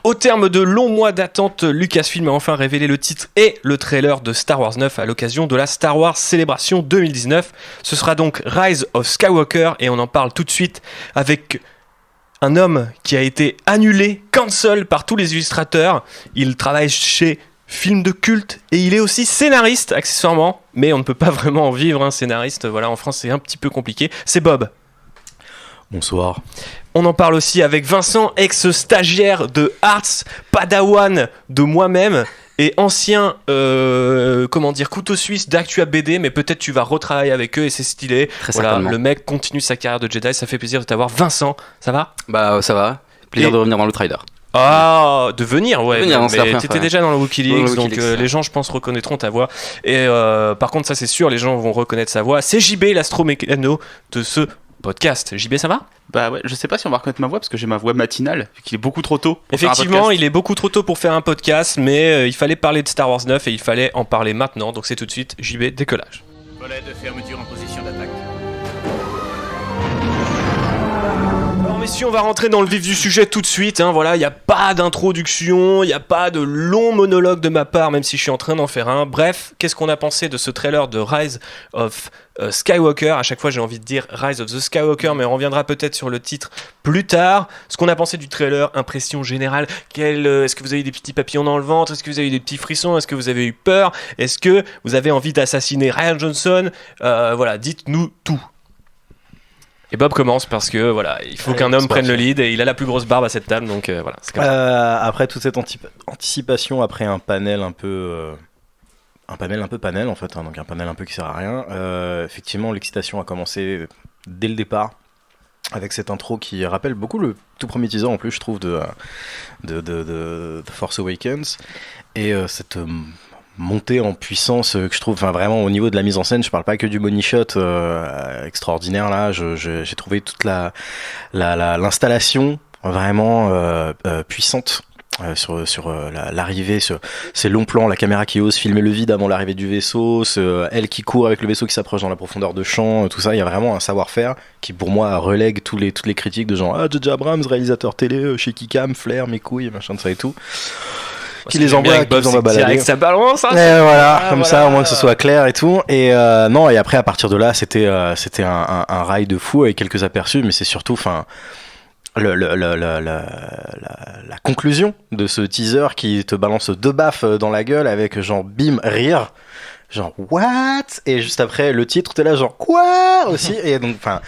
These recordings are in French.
Au terme de longs mois d'attente, Lucasfilm a enfin révélé le titre et le trailer de Star Wars 9 à l'occasion de la Star Wars Celebration 2019. Ce sera donc Rise of Skywalker et on en parle tout de suite avec un homme qui a été annulé, cancel par tous les illustrateurs. Il travaille chez Film de culte et il est aussi scénariste accessoirement, mais on ne peut pas vraiment en vivre, un scénariste. Voilà, en France c'est un petit peu compliqué. C'est Bob. Bonsoir. On en parle aussi avec Vincent, ex-stagiaire de Arts, padawan de moi-même et ancien couteau suisse d'Actua BD, mais peut-être tu vas retravailler avec eux et c'est stylé. Très voilà, certainement. le mec continue sa carrière de Jedi, ça fait plaisir de t'avoir. Vincent, ça va ? Bah ça va. Plaisir de revenir dans le trailer. Ah, de venir, ouais. Venir, non, c'est la mais première t'étais fois, déjà dans le WikiLeaks, donc WikiLeaks, les gens, je pense, reconnaîtront ta voix. Et par contre, ça c'est sûr, les gens vont reconnaître sa voix. C'est JB, l'astromécano de ce podcast. JB, ça va ? Bah ouais, je sais pas si on va reconnaître ma voix parce que j'ai ma voix matinale, vu qu'il est beaucoup trop tôt. Pour Effectivement, faire un podcast. il est beaucoup trop tôt pour faire un podcast, mais il fallait parler de Star Wars 9 et il fallait en parler maintenant. Donc c'est tout de suite JB, décollage. Volet de fermeture en position d'attaque. Alors messieurs, on va rentrer dans le vif du sujet tout de suite. Voilà, il n'y a pas d'introduction, il n'y a pas de long monologue de ma part, même si je suis en train d'en faire un. Bref, qu'est-ce qu'on a pensé de ce trailer de Rise of Skywalker ? À chaque fois, j'ai envie de dire Rise of the Skywalker, mais on reviendra peut-être sur le titre plus tard. Ce qu'on a pensé du trailer, impression générale. Est-ce que vous avez eu des petits papillons dans le ventre ? Est-ce que vous avez eu des petits frissons ? Est-ce que vous avez eu peur ? Est-ce que vous avez envie d'assassiner Rian Johnson ? Voilà, dites-nous tout. Et Bob commence parce que voilà, il faut qu'un homme prenne le lead et il a la plus grosse barbe à cette table, donc voilà. C'est comme ça. Après toute cette anticipation, après un panel un peu panel en fait, donc un panel un peu qui sert à rien. Effectivement, l'excitation a commencé dès le départ avec cette intro qui rappelle beaucoup le tout premier teaser en plus, je trouve, de The Force Awakens et cette montée en puissance que je trouve, enfin vraiment au niveau de la mise en scène, je parle pas que du money shot extraordinaire là, j'ai trouvé toute l'installation vraiment puissante sur l'arrivée, ces longs plans, la caméra qui ose filmer le vide avant l'arrivée du vaisseau, elle qui court avec le vaisseau qui s'approche dans la profondeur de champ, tout ça, il y a vraiment un savoir-faire qui pour moi relègue toutes les critiques de genre J.J. Abrams, réalisateur télé, chez Kikam, Flair, mes couilles, machin de ça et tout. Qui les envoie, qui les envoie balader. Avec sa balance, hein, voilà, comme voilà. Ça, au moins que ce soit clair et tout. Et non, et après, à partir de là, c'était un rail de fou avec quelques aperçus, mais c'est surtout, enfin, la conclusion de ce teaser qui te balance 2 baffes dans la gueule avec genre bim, rire. Genre what? Et juste après le titre t'es là genre quoi aussi. Et donc enfin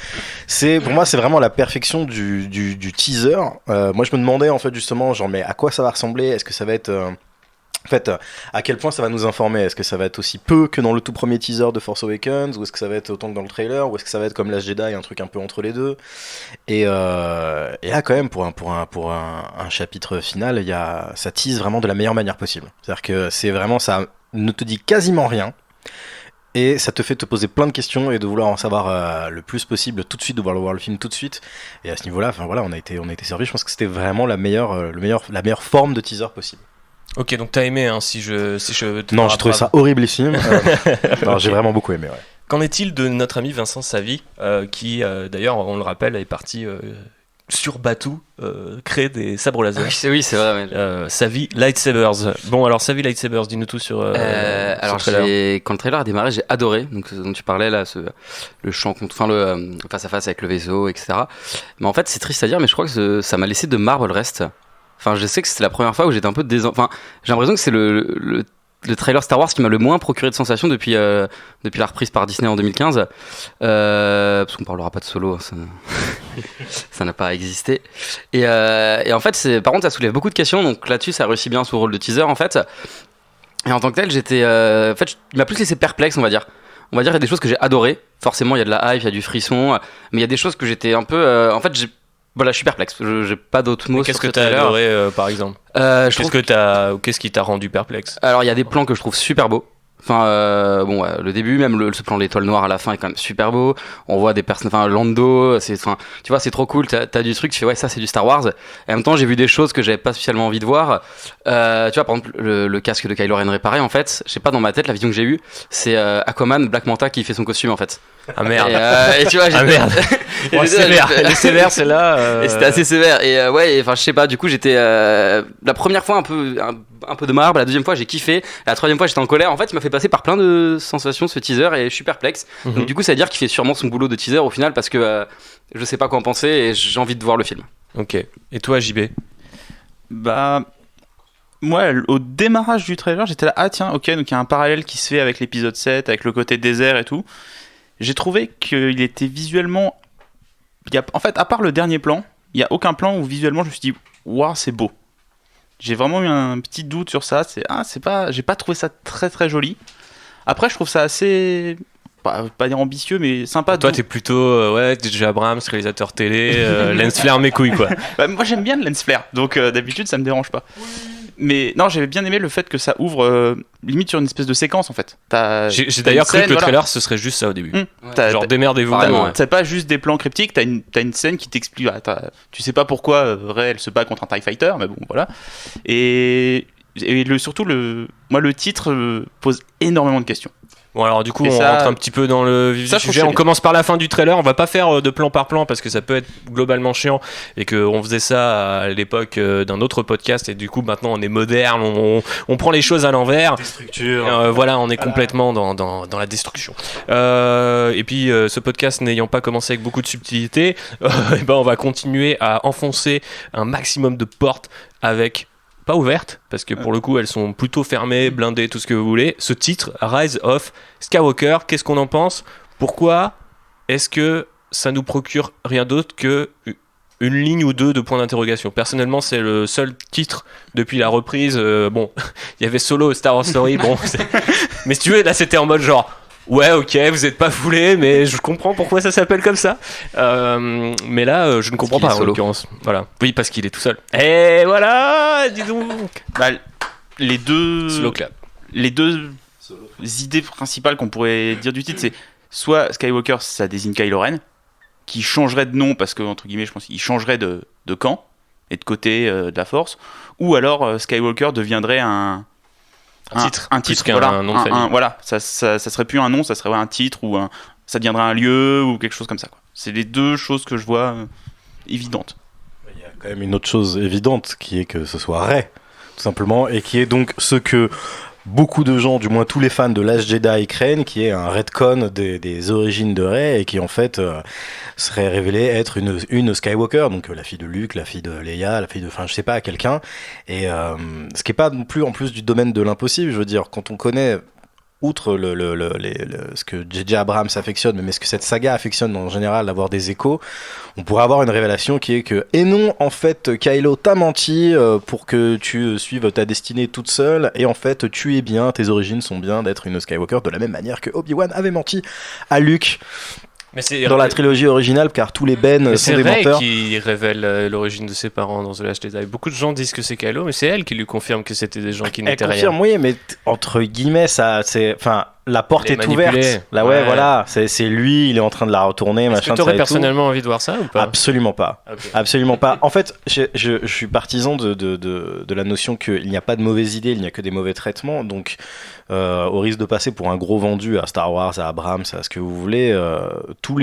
pour moi c'est vraiment la perfection du teaser. Moi je me demandais en fait justement genre mais à quoi ça va ressembler, est-ce que ça va être en fait, à quel point ça va nous informer? Est-ce que ça va être aussi peu que dans le tout premier teaser de Force Awakens, ou est-ce que ça va être autant que dans le trailer, ou est-ce que ça va être comme Last Jedi, un truc un peu entre les deux? Et là, quand même, pour un chapitre final, ça tease vraiment de la meilleure manière possible. C'est-à-dire que c'est vraiment, ça ne te dit quasiment rien, et ça te fait te poser plein de questions et de vouloir en savoir le plus possible tout de suite, de vouloir voir le film tout de suite. Et à ce niveau-là, enfin voilà, on a été servi. Je pense que c'était vraiment la meilleure forme de teaser possible. Ok, donc t'as aimé, hein, si je non, j'ai trouvé ça horriblissime. Non, j'ai vraiment beaucoup aimé, ouais. Qu'en est-il de notre ami Vincent Savy, qui, d'ailleurs, on le rappelle, est parti sur Batuu créer des sabres laser. Oui, c'est vrai. Savy Lightsabers. Bon, alors Savy Lightsabers, dis-nous tout sur alors, ce trailer. quand le trailer a démarré, j'ai adoré. Donc, ce dont tu parlais là, le champ, le face à face avec le vaisseau, etc. Mais en fait, c'est triste à dire, mais je crois que ça m'a laissé de marbre le reste. Enfin, je sais que c'était la première fois où j'étais un peu Enfin, j'ai l'impression que c'est le trailer Star Wars qui m'a le moins procuré de sensations depuis la reprise par Disney en 2015. Parce qu'on parlera pas de Solo, hein, ça n'a pas existé. Et en fait, par contre, ça soulève beaucoup de questions. Donc là-dessus, ça réussit bien sous rôle de teaser, en fait. Et en tant que tel, il m'a plus laissé perplexe, on va dire. On va dire qu'il y a des choses que j'ai adorées. Forcément, il y a de la hype, il y a du frisson. Mais il y a des choses que j'étais un peu... en fait, voilà, je suis perplexe. J'ai pas d'autres mots. Qu'est-ce que t'as adoré, par exemple? Qu'est-ce qui t'a rendu perplexe? Alors, il y a des plans que je trouve super beaux. Enfin, le début, même ce plan de l'étoile noire à la fin est quand même super beau. On voit des personnes, Lando, tu vois, c'est trop cool. T'as du truc, tu fais ouais, ça c'est du Star Wars. Et en même temps, j'ai vu des choses que j'avais pas spécialement envie de voir. Tu vois, par exemple, le casque de Kylo Ren réparé, en fait, je sais pas, dans ma tête, la vision que j'ai eue, c'est Aquaman, Black Manta qui fait son costume, en fait. Ah merde. Et tu vois, Ah merde. Et Oh, j'étais- sévère. Elle est sévère, celle-là. Et c'était assez sévère. Et ouais, enfin, je sais pas, du coup, j'étais. La première fois, un peu de marbre. La deuxième fois, j'ai kiffé. La troisième fois, j'étais en colère. En fait, il m'a fait passer par plein de sensations, ce teaser, et je suis perplexe. Mhm. Donc, du coup, ça veut dire qu'il fait sûrement son boulot de teaser au final, parce que je sais pas quoi en penser et j'ai envie de voir le film. Ok. Et toi, JB? Bah, moi, au démarrage du trailer, j'étais là, ah tiens, ok, donc il y a un parallèle qui se fait avec l'épisode 7, avec le côté désert et tout. J'ai trouvé qu'il était visuellement. En fait, à part le dernier plan, il n'y a aucun plan où visuellement je me suis dit, waouh, c'est beau. J'ai vraiment eu un petit doute sur ça. J'ai pas trouvé ça très très joli. Après, je trouve ça assez. Pas dire ambitieux, mais sympa. Toi, t'es plutôt ouais, DJ Abrams, réalisateur télé, lens flare mes couilles, quoi. Bah, moi j'aime bien le lens flare, donc d'habitude ça me dérange pas. Mais non, j'avais bien aimé le fait que ça ouvre limite sur une espèce de séquence en fait. J'ai d'ailleurs cru que le trailer ce serait juste ça au début. Genre démerdez-vous. Apparemment, ouais. C'est pas juste des plans cryptiques, t'as une scène qui t'explique. Tu sais pas pourquoi Rey elle se bat contre un TIE Fighter, mais bon voilà. Surtout moi le titre pose énormément de questions. Bon alors du coup Et on ça- rentre un petit peu dans le vif ça, du je trouve sujet. que On c'est commence par la fin du trailer. On va pas faire de plan par plan parce que ça peut être globalement chiant et qu'on faisait ça à l'époque d'un autre podcast et du coup maintenant on est moderne, on prend les choses à l'envers. Voilà, on est complètement dans la destruction. Et puis ce podcast n'ayant pas commencé avec beaucoup de subtilité, et ben on va continuer à enfoncer un maximum de portes avec pas ouvertes, parce que pour le coup elles sont plutôt fermées, blindées, tout ce que vous voulez. Ce titre, Rise of Skywalker, qu'est-ce qu'on en pense? Pourquoi est-ce que ça nous procure rien d'autre que une ligne ou deux de points d'interrogation? Personnellement, c'est le seul titre depuis la reprise. Bon, il y avait Solo, Star Wars Story, bon, mais si tu veux, là c'était en mode genre. Ouais, ok, vous êtes pas foulé, mais je comprends pourquoi ça s'appelle comme ça. Mais là, je ne comprends Parce pas qu'il est en solo. l'occurrence. Voilà. Oui, parce qu'il est tout seul. Et voilà, dis donc. Bah, les deux Slow clap. idées principales qu'on pourrait dire du titre, c'est soit Skywalker, ça désigne Kylo Ren, qui changerait de nom parce que entre guillemets, je pense qu'il changerait de camp et de côté de la Force, ou alors Skywalker deviendrait un titre, un plus titre, qu'un voilà, nom de famille. voilà, ça serait plus un nom, ça serait un titre ou ça deviendrait un lieu ou quelque chose comme ça, quoi. C'est les deux choses que je vois évidentes. Il y a quand même une autre chose évidente qui est que ce soit Rey, tout simplement, et qui est donc ce que beaucoup de gens, du moins tous les fans de Last Jedi, craignent, qui est un retcon des origines de Rey et qui en fait serait révélé être une Skywalker, donc la fille de Luke, la fille de Leia, la fille de, enfin je sais pas, quelqu'un. Et ce qui est pas non plus en plus du domaine de l'impossible, je veux dire, quand on connaît outre ce que J.J. Abrams affectionne, mais ce que cette saga affectionne en général, d'avoir des échos, on pourrait avoir une révélation qui est que, et non, en fait, Kylo t'a menti pour que tu suives ta destinée toute seule, et en fait, tu es bien, tes origines sont bien d'être une Skywalker, de la même manière que Obi-Wan avait menti à Luke Mais c'est dans la trilogie originale, car tous les Ben Mais sont c'est des Rey menteurs. qui révèle l'origine de ses parents dans The Last Jedi. Beaucoup de gens disent que c'est Kylo, mais c'est elle qui lui confirme que c'était des gens qui Elle n'étaient rien. confirme, oui, mais entre guillemets, ça, c'est, enfin, la porte Les est manipuler. ouverte. Là, ouais, Ouais. voilà, c'est lui, il est en train de la retourner, Est-ce machin, que t'aurais ça et tout. personnellement envie de voir ça ou pas? Absolument pas. Ok. Absolument pas. En fait, je suis partisan de la notion qu'il n'y a pas de mauvaises idées, il n'y a que des mauvais traitements. Donc, au risque de passer pour un gros vendu à Star Wars, à Abrams, à ce que vous voulez, tous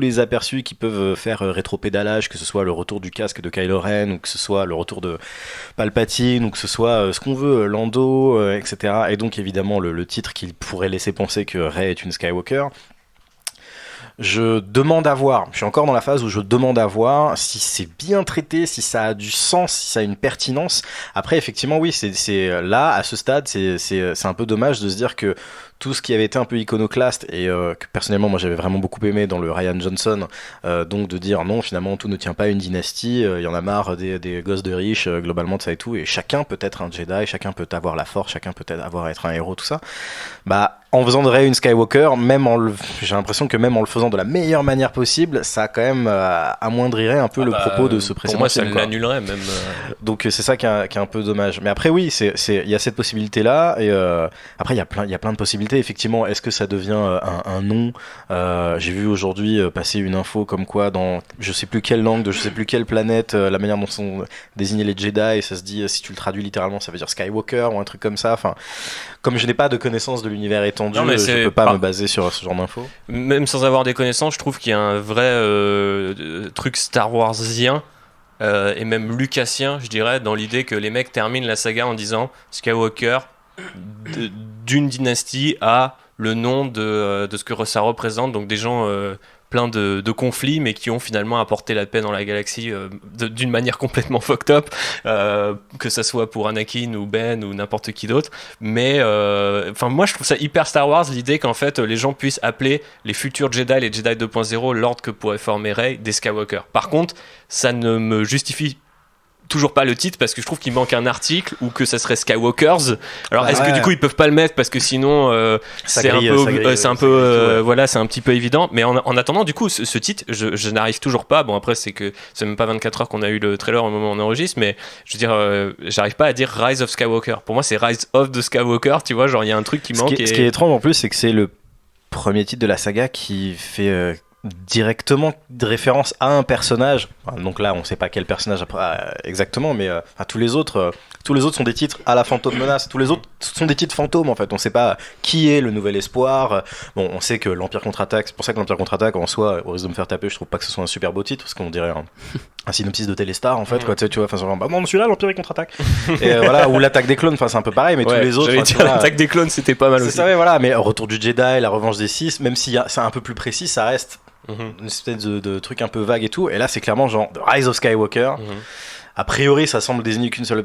les aperçus qui peuvent faire rétropédalage, que ce soit le retour du casque de Kylo Ren, ou que ce soit le retour de Palpatine, ou que ce soit ce qu'on veut, Lando, etc. Et donc, évidemment, le titre qui pourrait laisser penser que Rey est une Skywalker. Je demande à voir, je suis encore dans la phase où je demande à voir si c'est bien traité, si ça a du sens, si ça a une pertinence. Après, effectivement, oui, c'est là, à ce stade, c'est un peu dommage de se dire que tout ce qui avait été un peu iconoclaste et que personnellement, moi, j'avais vraiment beaucoup aimé dans le Ryan Johnson, donc de dire non, finalement, tout ne tient pas à une dynastie, il y en a marre des gosses de riches, globalement, de ça et tout, et chacun peut être un Jedi, chacun peut avoir la force, chacun peut être un héros, tout ça. Bah, en faisant de Rey une Skywalker, j'ai l'impression que même en le faisant de la meilleure manière possible, ça quand même amoindrirait un peu le propos de ce Pour précédent moi, ça film, quoi. l'annulerait même. Donc c'est ça qui est un peu dommage. Mais après oui, il y a cette possibilité là et après il y a plein de possibilités. Effectivement, est-ce que ça devient un nom? J'ai vu aujourd'hui passer une info comme quoi dans je sais plus quelle langue de je sais plus quelle planète, la manière dont sont désignés les Jedi, et ça se dit si tu le traduis littéralement, ça veut dire Skywalker ou un truc comme ça. Enfin, comme je n'ai pas de connaissance de l'univers étendu, inattendu, Non, mais je c'est peux pas pas- me baser sur ce genre d'infos. Même sans avoir des connaissances, je trouve qu'il y a un vrai truc Star Warsien et même lucasien, je dirais, dans l'idée que les mecs terminent la saga en disant Skywalker d'une dynastie à le nom de ce que ça représente, donc des gens pleins de conflits, mais qui ont finalement apporté la paix dans la galaxie d'une manière complètement fucked up, que ça soit pour Anakin ou Ben ou n'importe qui d'autre. Mais enfin, moi je trouve ça hyper Star Wars, l'idée qu'en fait les gens puissent appeler les futurs Jedi, les Jedi 2.0, l'ordre que pourrait former Rey, des Skywalker. Par contre, ça ne me justifie toujours pas le titre parce que je trouve qu'il manque un article ou que ça serait Skywalkers. Alors Ah est-ce que ouais. du coup ils peuvent pas le mettre parce que sinon Ça c'est grille, un peu ça grille, c'est un ça peu grille tout, ouais. voilà, c'est un petit peu évident, mais en attendant du coup ce titre je n'arrive toujours pas. Bon, après c'est que c'est même pas 24 heures qu'on a eu le trailer au moment où on enregistre, mais je veux dire j'arrive pas à dire Rise of Skywalker. Pour moi c'est Rise of the Skywalker, tu vois, genre il y a un truc qui manque. Ce qui est étrange en plus, c'est que c'est le premier titre de la saga qui fait directement de référence à un personnage. Enfin, donc là, on sait pas quel personnage exactement, mais tous les autres sont des titres à la Phantom Menace. Tous les autres sont des titres fantômes en fait. On sait pas qui est le nouvel espoir. Bon, on sait que l'Empire contre-attaque. C'est pour ça que l'Empire contre-attaque en soi, au risque de me faire taper, je trouve pas que ce soit un super beau titre parce qu'on dirait un synopsis de Téléstar en fait. Quoi, tu vois, enfin, genre, bah non, celui-là, l'Empire contre-attaque. Et voilà, ou l'attaque des clones. Enfin, c'est un peu pareil, mais tous les autres. J'allais enfin, tu dire vois, l'attaque des clones, c'était pas mal c'est aussi. ça, ouais, voilà. Mais Retour du Jedi, la revanche des Sith, même si c'est un peu plus précis, ça reste une espèce de truc un peu vague et tout. Et là, c'est clairement genre The Rise of Skywalker. A priori, ça semble désigner qu'une seule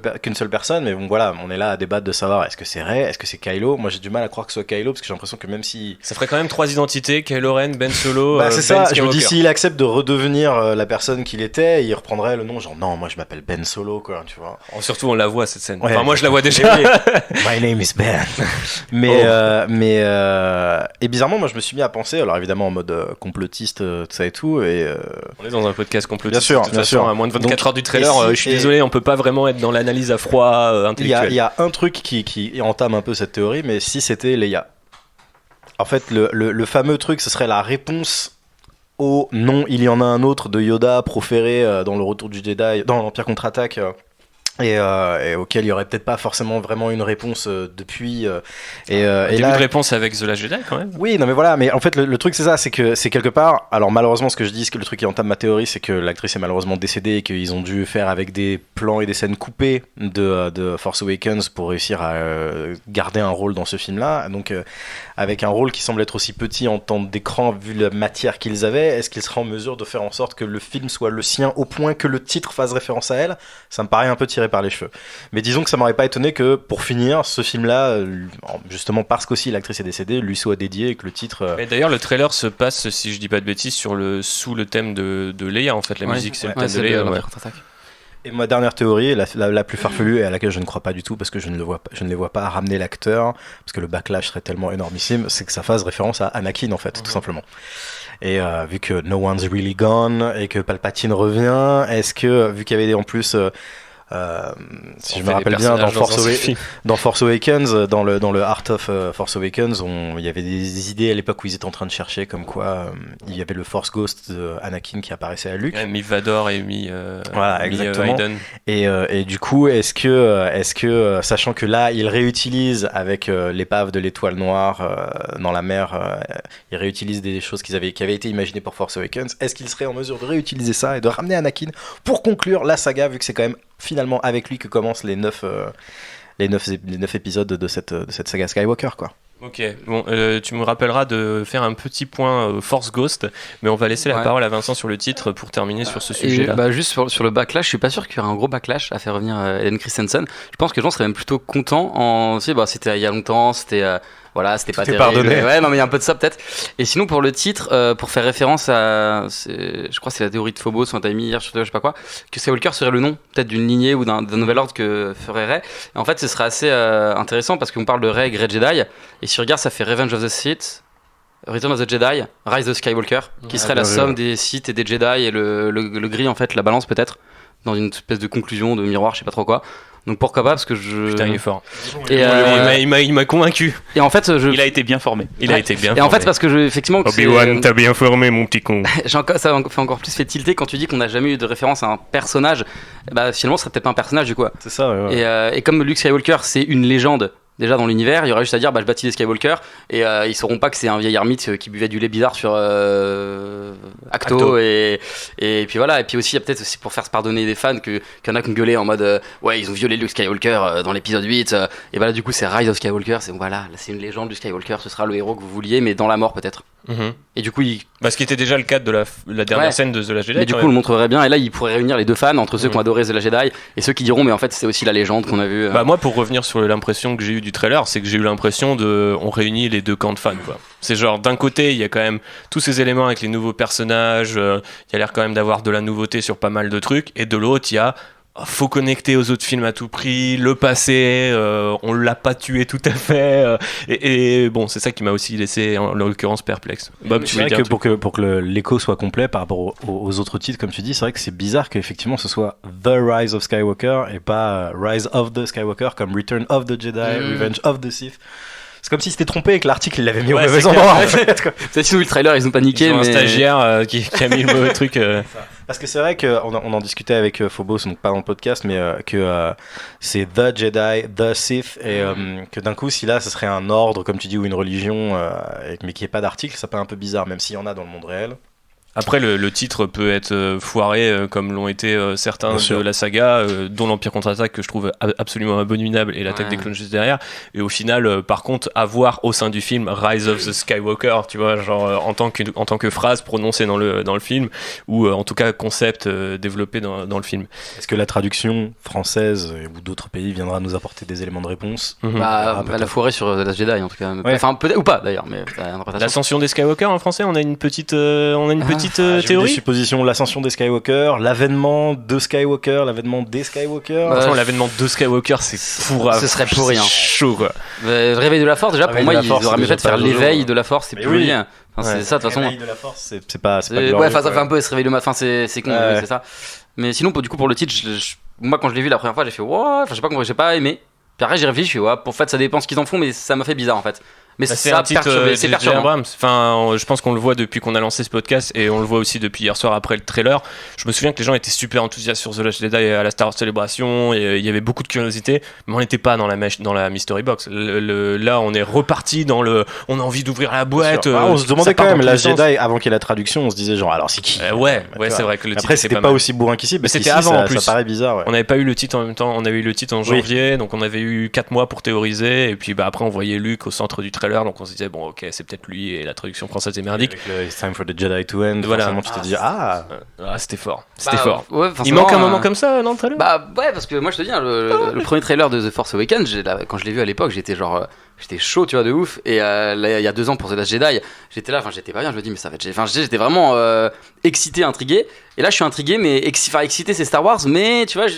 personne, mais bon, voilà, on est là à débattre de savoir est-ce que c'est Rey, est-ce que c'est Kylo. Moi, j'ai du mal à croire que ce soit Kylo parce que j'ai l'impression que même si. Ça ferait quand même 3 identités, Kylo Ren, Ben Solo, Bah, c'est Ben ça, je me dis Skywalker. s'il accepte de redevenir la personne qu'il était, il reprendrait le nom, genre non, moi je m'appelle Ben Solo, quoi, tu vois. Oh, surtout on la voit cette scène. Ouais, Enfin moi je la vois déjà. My name is Ben. Et bizarrement, moi je me suis mis à penser, alors évidemment en mode complotiste, tout ça et tout, et On est dans un podcast complotiste. Bien sûr, de toute bien façon, sûr. à moins de 24 Donc, heures du trailer, et si- je suis et- désolé, on peut pas vraiment être dans l'analyse à froid il intellectuel. y a un truc qui entame un peu cette théorie, mais si c'était Leia. En fait, le fameux truc, ce serait la réponse au non, il y en a un autre de Yoda proféré dans le Retour du Jedi, dans l'Empire contre-attaque. Et auquel il y aurait peut-être pas forcément vraiment une réponse depuis. Et Début là, de réponse avec The Last Jedi quand même. oui, non mais voilà, mais en fait le truc c'est ça, c'est que c'est quelque part, alors malheureusement ce que je dis, le truc qui entame ma théorie, c'est que l'actrice est malheureusement décédée et qu'ils ont dû faire avec des plans et des scènes coupées de Force Awakens pour réussir à garder un rôle dans ce film-là, donc avec un rôle qui semble être aussi petit en temps d'écran vu la matière qu'ils avaient, est-ce qu'ils seraient en mesure de faire en sorte que le film soit le sien au point que le titre fasse référence à elle? Ça me paraît un peu tiré par les cheveux. Mais disons que ça m'aurait pas étonné que pour finir ce film-là, justement parce qu'aussi l'actrice est décédée, lui soit dédié et que le titre. Mais d'ailleurs le trailer se passe, si je dis pas de bêtises, sous le thème de Leia en fait. La musique c'est le thème de c'est Leia. l'Empire Ouais. contre-attaque. Et ma dernière théorie, la plus farfelue et à laquelle je ne crois pas du tout parce que je ne les vois pas ramener l'acteur parce que le backlash serait tellement énormissime, c'est que ça fasse référence à Anakin en fait, tout simplement. Et vu que No One's Really Gone et que Palpatine revient, est-ce que vu qu'il y avait en plus si je me rappelle bien, dans Force Awakens, dans le Art of Force Awakens, il y avait des idées à l'époque où ils étaient en train de chercher, comme quoi il y avait le Force Ghost de Anakin qui apparaissait à Luke. Mi Vador et Voilà, mi exactement. Hayden. Et du coup, est-ce que sachant que là, il réutilise avec l'épave de l'étoile noire dans la mer, il réutilise des choses qui avaient été imaginées pour Force Awakens, est-ce qu'il serait en mesure de réutiliser ça et de ramener Anakin pour conclure la saga, vu que c'est quand même finalement avec lui que commencent les 9 épisodes de cette saga Skywalker, quoi. Ok, bon, tu me rappelleras de faire un petit point Force Ghost, mais on va laisser la Ouais. parole à Vincent sur le titre pour terminer sur ce Et sujet-là. bah, juste sur le backlash, je suis pas sûr qu'il y aurait un gros backlash à faire revenir Ellen Christensen. Je pense que les gens seraient même plutôt contents c'était il y a longtemps, c'était voilà, c'était pas Tout est terrible. pardonné. Ouais, non mais il y a un peu de ça peut-être. Et sinon pour le titre, pour faire référence à, je crois que c'est la théorie de Phobos, on t'a mis hier, je sais pas quoi, que Skywalker serait le nom peut-être d'une lignée ou d'un nouvel ordre que ferait Rey. Et en fait, ce serait assez intéressant parce qu'on parle de Rey, Grey Jedi, et si tu regardes, ça fait Revenge of the Sith, Return of the Jedi, Rise of Skywalker, qui serait la bien vu, somme ouais. des Sith et des Jedi et le gris en fait, la balance peut-être, dans une espèce de conclusion, de miroir, je sais pas trop quoi. Donc pourquoi pas, parce que Putain, il est fort. Et, Il m'a convaincu. et en fait, Il a été bien formé. Il a été bien et en formé. fait, parce que effectivement, que Obi-Wan, t'as bien formé, mon petit con. ça fait encore plus fait tilter quand tu dis qu'on n'a jamais eu de référence à un personnage. Bah finalement, ce serait peut-être pas un personnage du coup. C'est ça, ouais. Et comme Luke Skywalker, c'est une légende. déjà dans l'univers. Il y aurait juste à dire je bâtis des Skywalker et ils sauront pas que c'est un vieil ermite qui buvait du lait bizarre sur Acto. Et puis voilà. Et puis aussi il y a peut-être aussi pour faire se pardonner des fans qu'il y en a qui ont gueulé en mode ouais ils ont violé Luke Skywalker dans l'épisode 8 et voilà du coup c'est Rise of Skywalker, c'est voilà là, c'est une légende du Skywalker, ce sera le héros que vous vouliez mais dans la mort peut-être. Et du coup ce qui était déjà le cas de la dernière scène de The Last Jedi. Mais du coup on le montrerait bien et là il pourrait réunir les deux fans entre ceux qui ont adoré The Last Jedi et ceux qui diront mais en fait c'est aussi la légende qu'on a vu. Moi pour revenir sur l'impression que j'ai eu du trailer, c'est que j'ai eu l'impression on réunit les deux camps de fans quoi. C'est genre d'un côté il y a quand même tous ces éléments avec les nouveaux personnages, il y a l'air quand même d'avoir de la nouveauté sur pas mal de trucs, et de l'autre il y a faut connecter aux autres films à tout prix, le passé, on l'a pas tué tout à fait, et bon, c'est ça qui m'a aussi laissé en l'occurrence perplexe. Bob, c'est vrai que pour que l'écho soit complet par rapport aux autres titres, comme tu dis, c'est vrai que c'est bizarre qu'effectivement ce soit The Rise of Skywalker et pas Rise of the Skywalker comme Return of the Jedi, Revenge of the Sith. C'est comme si c'était trompé et que l'article il l'avait mis au mauvais endroit. Peut-être qu'ils ont vu le trailer, ils ont paniqué. Ils ont un stagiaire qui a mis le mauvais truc. Parce que c'est vrai qu'on en discutait avec Phobos, donc pas dans le podcast, mais que c'est The Jedi, The Sith, et que d'un coup, si là, ce serait un ordre, comme tu dis, ou une religion, mais qu'il n'y ait pas d'article, ça peut être un peu bizarre, même s'il y en a dans le monde réel. Après, le titre peut être foiré, comme l'ont été certains de la saga, dont l'Empire contre-attaque, que je trouve absolument abominable, et l'attaque des clones juste derrière. Et au final, par contre, avoir au sein du film Rise of the Skywalker, tu vois, genre en tant que phrase prononcée dans le film, ou en tout cas concept développé dans le film. Est-ce que la traduction française ou d'autres pays viendra nous apporter des éléments de réponse? La foirée sur The Last Jedi, en tout cas. Ouais. Enfin, peut-être ou pas d'ailleurs, mais l'ascension des Skywalker en français, on a une petite théorie. Des suppositions, l'ascension des Skywalker, l'avènement de Skywalker, l'avènement des Skywalker. Franchement, l'avènement de Skywalker, c'est fourrable. Ce serait pour rien. Chaud quoi. Le réveil de la Force, déjà pour moi, ils auraient mieux fait de faire l'éveil de la Force, c'est plus lié. Enfin, c'est ça de toute façon. L'éveil de la Force, c'est pas. Ouais, ça fait un peu se réveiller le matin, c'est con, c'est ça. Mais sinon, du coup, pour le titre, moi quand je l'ai vu la première fois, j'ai fait wow, je sais pas comment, j'ai pas aimé. Puis après, j'ai réfléchi, je fais pour fait, ça dépend ce qu'ils en font, mais ça m'a fait bizarre en fait. Mais c'est un titre c'est perturbant. Enfin, je pense qu'on le voit depuis qu'on a lancé ce podcast et on le voit aussi depuis hier soir après le trailer. Je me souviens que les gens étaient super enthousiastes sur The Last Jedi à la Star Wars Celebration et il y avait beaucoup de curiosité, mais on n'était pas dans la Mystery Box. Là, on est reparti dans on a envie d'ouvrir la boîte. On se demandait quand même, la Jedi, avant qu'il y ait la traduction, on se disait genre alors c'est qui ouais, c'est vrai que le titre après c'était pas aussi bourrin qu'ici, mais c'était avant en plus. Ça paraît bizarre. Ouais. On n'avait pas eu le titre en même temps, on avait eu le titre en janvier, donc on avait eu 4 mois pour théoriser et puis après on voyait Luke au centre du trailer, donc on se disait bon ok c'est peut-être lui et la traduction française est merdique. Avec le It's time for the Jedi to end, voilà. Forcément tu te dis c'était fort. C'était fort. Ouais, il manque un moment comme ça dans le trailer. Ouais parce que moi je te dis le premier trailer de The Force Awakens, quand je l'ai vu à l'époque j'étais chaud tu vois de ouf et là il y a 2 ans pour The Last Jedi j'étais là, j'étais pas bien, je me dis mais ça va être j'étais vraiment excité, intrigué, et là je suis intrigué mais excité c'est Star Wars, mais tu vois je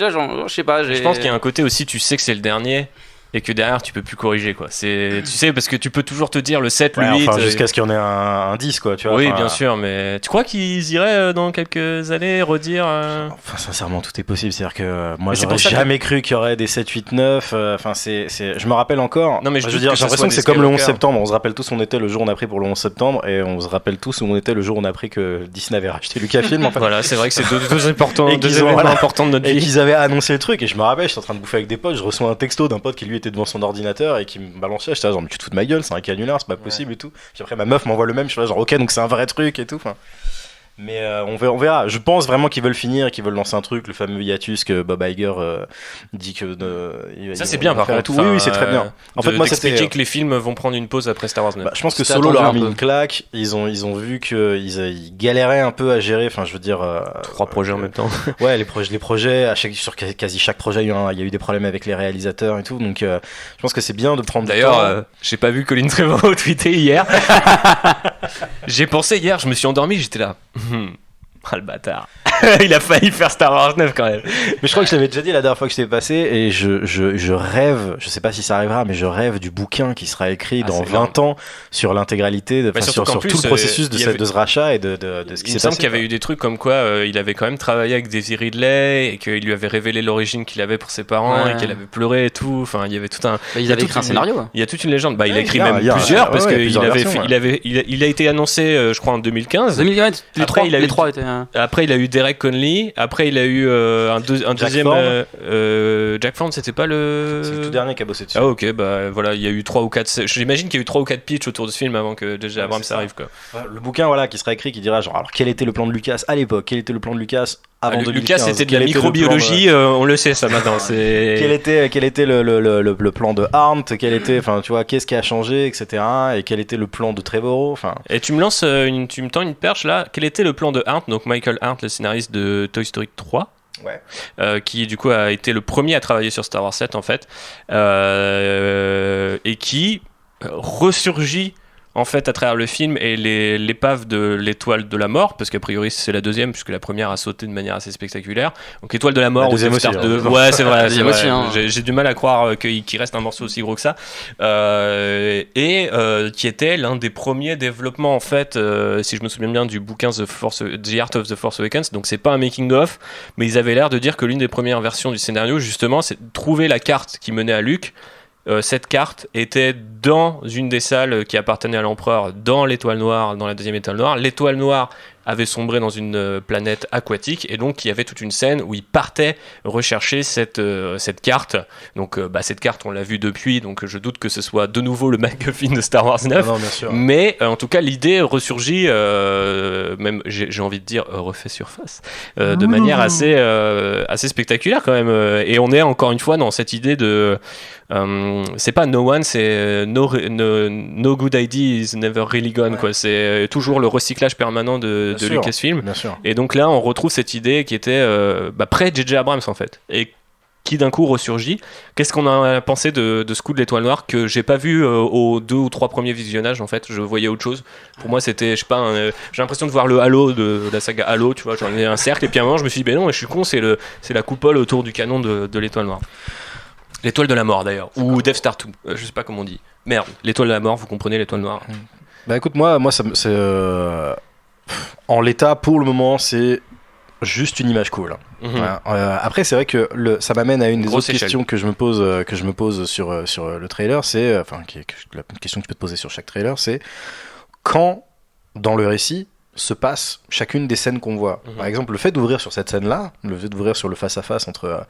sais pas, je pense qu'il y a un côté aussi, tu sais que c'est le dernier et que derrière tu peux plus corriger quoi. Tu sais parce que tu peux toujours te dire le 7, le 8 jusqu'à ce qu'il y en ait un 10 quoi, tu vois. Oui, bien sûr, mais tu crois qu'ils iraient dans quelques années redire Enfin sincèrement tout est possible, c'est-à-dire que moi j'aurais jamais cru qu'il y aurait des 7, 8, 9 je me rappelle encore. Non mais je veux dire, j'ai l'impression que c'est comme le 11 septembre, on se rappelle tous où on était le jour où on a pris pour le 11 septembre et on se rappelle tous où on était le jour où on a appris que Disney avait racheté Lucasfilm en fait. Voilà, c'est vrai que c'est deux événements importants de notre vie. Et qu'ils avaient annoncé le truc et je me rappelle, j'étais en train de bouffer avec des potes, je reçois un texto d'un pote qui lui était devant son ordinateur et qui me balançait, j'étais là genre mais tu te fous de ma gueule, c'est un canular, c'est pas possible et tout. Puis après ma meuf m'envoie le même, je suis là genre ok donc c'est un vrai truc et tout. Mais on verra. Je pense vraiment qu'ils veulent finir, qu'ils veulent lancer un truc, le fameux hiatus que Bob Iger dit que. Ça c'est bien par contre. Oui, c'est très bien. En fait, moi c'était que les films vont prendre une pause après Star Wars 9. Je pense que Solo leur a mis une claque. Ils ont vu qu'ils galéraient un peu à gérer. Enfin, je veux dire. 3 projets en même temps. Ouais, les projets. Sur quasi chaque projet, il y a eu des problèmes avec les réalisateurs et tout. Donc, je pense que c'est bien de prendre. D'ailleurs, j'ai pas vu Colin Trevorrow tweeter hier. J'ai pensé hier, je me suis endormi, j'étais là. Ah le bâtard. Il a failli faire Star Wars 9 quand même. Mais je crois que je l'avais déjà dit la dernière fois que j'étais passé et je rêve, je sais pas si ça arrivera, mais je rêve du bouquin qui sera écrit dans 20 ans sur l'intégralité, sur tout le processus de ce rachat et de ce qui s'est passé. Il me semble qu'il y avait eu des trucs comme quoi il avait quand même travaillé avec Daisy Ridley et qu'il lui avait révélé l'origine qu'il avait pour ses parents et qu'il avait pleuré et tout. Enfin, il y avait tout un. Il avait écrit un scénario. Il y a toute une légende. Il a écrit même plusieurs parce qu'il a été annoncé, je crois, en 2015. 2015, les trois étaient. Après, il a eu Derek Conley. Après, il a eu un deuxième. Jack Ford, c'était pas le. C'est le tout dernier qui a bossé dessus. Ah, ok, bah voilà, il y a eu 3 ou 4. J'imagine qu'il y a eu 3 ou 4 pitchs autour de ce film avant que J.J. Abrams arrive, quoi. Le bouquin, voilà, qui sera écrit, qui dira genre, alors quel était le plan de Lucas à l'époque, quel était le plan de Lucas avant 2015, Lucas, c'était de la quel était le plan microbiologie, on le sait ça maintenant. quel était le plan de Arndt, quel était, enfin tu vois, qu'est-ce qui a changé, etc. Et quel était le plan de Trevorrow, enfin. Et tu me tends une perche là. Quel était le plan de Arndt, donc Michael Arndt, le scénariste de Toy Story 3, qui du coup a été le premier à travailler sur Star Wars 7 en fait, et qui ressurgit en fait à travers le film et l'épave de l'étoile de la mort, parce qu'a priori c'est la deuxième puisque la première a sauté de manière assez spectaculaire, donc étoile de la mort la deuxième ou Death Star aussi, 2. Ouais, c'est vrai, La deuxième aussi, hein. J'ai du mal à croire qu'il reste un morceau aussi gros que ça, et qui était l'un des premiers développements en fait, si je me souviens bien, du bouquin The Art of the Force Awakens. Donc c'est pas un making of, mais ils avaient l'air de dire que l'une des premières versions du scénario justement c'est de trouver la carte qui menait à Luke. Cette carte était dans une des salles qui appartenait à l'empereur, dans l'étoile noire, dans la deuxième étoile noire. L'étoile noire avait sombré dans une planète aquatique, et donc il y avait toute une scène où il partait rechercher cette carte. Donc cette carte on l'a vue depuis, donc je doute que ce soit de nouveau le MacGuffin de Star Wars 9. Non, bien sûr. Mais en tout cas l'idée ressurgit, même j'ai envie de dire refait surface, de manière assez spectaculaire quand même. Et on est encore une fois dans cette idée de c'est pas no one, c'est no good idea is never really gone, quoi. C'est toujours le recyclage permanent de Lucasfilm. Bien sûr. Et donc là on retrouve cette idée qui était près de J.J. Abrams en fait, et qui d'un coup ressurgit. Qu'est-ce qu'on a pensé de ce coup de l'étoile noire que j'ai pas vu aux 2 ou 3 premiers visionnages en fait? Je voyais autre chose. Pour moi c'était, je sais pas, j'ai l'impression de voir le Halo de la saga Halo, tu vois, j'en ai un cercle, et puis à un moment je me suis dit ben non, je suis con, c'est la coupole autour du canon de l'étoile noire. L'étoile de la mort d'ailleurs, ou Death Star 2, je sais pas comment on dit. Merde, l'étoile de la mort, vous comprenez, l'étoile noire. Bah écoute, moi c'est en l'état pour le moment, c'est juste une image cool. Voilà. Après c'est vrai que ça m'amène à une des autres questions que je me pose sur le trailer, c'est la question que tu peux te poser sur chaque trailer, c'est quand dans le récit se passe chacune des scènes qu'on voit. Par exemple, le fait d'ouvrir sur cette scène-là, le fait d'ouvrir sur le face-à-face entre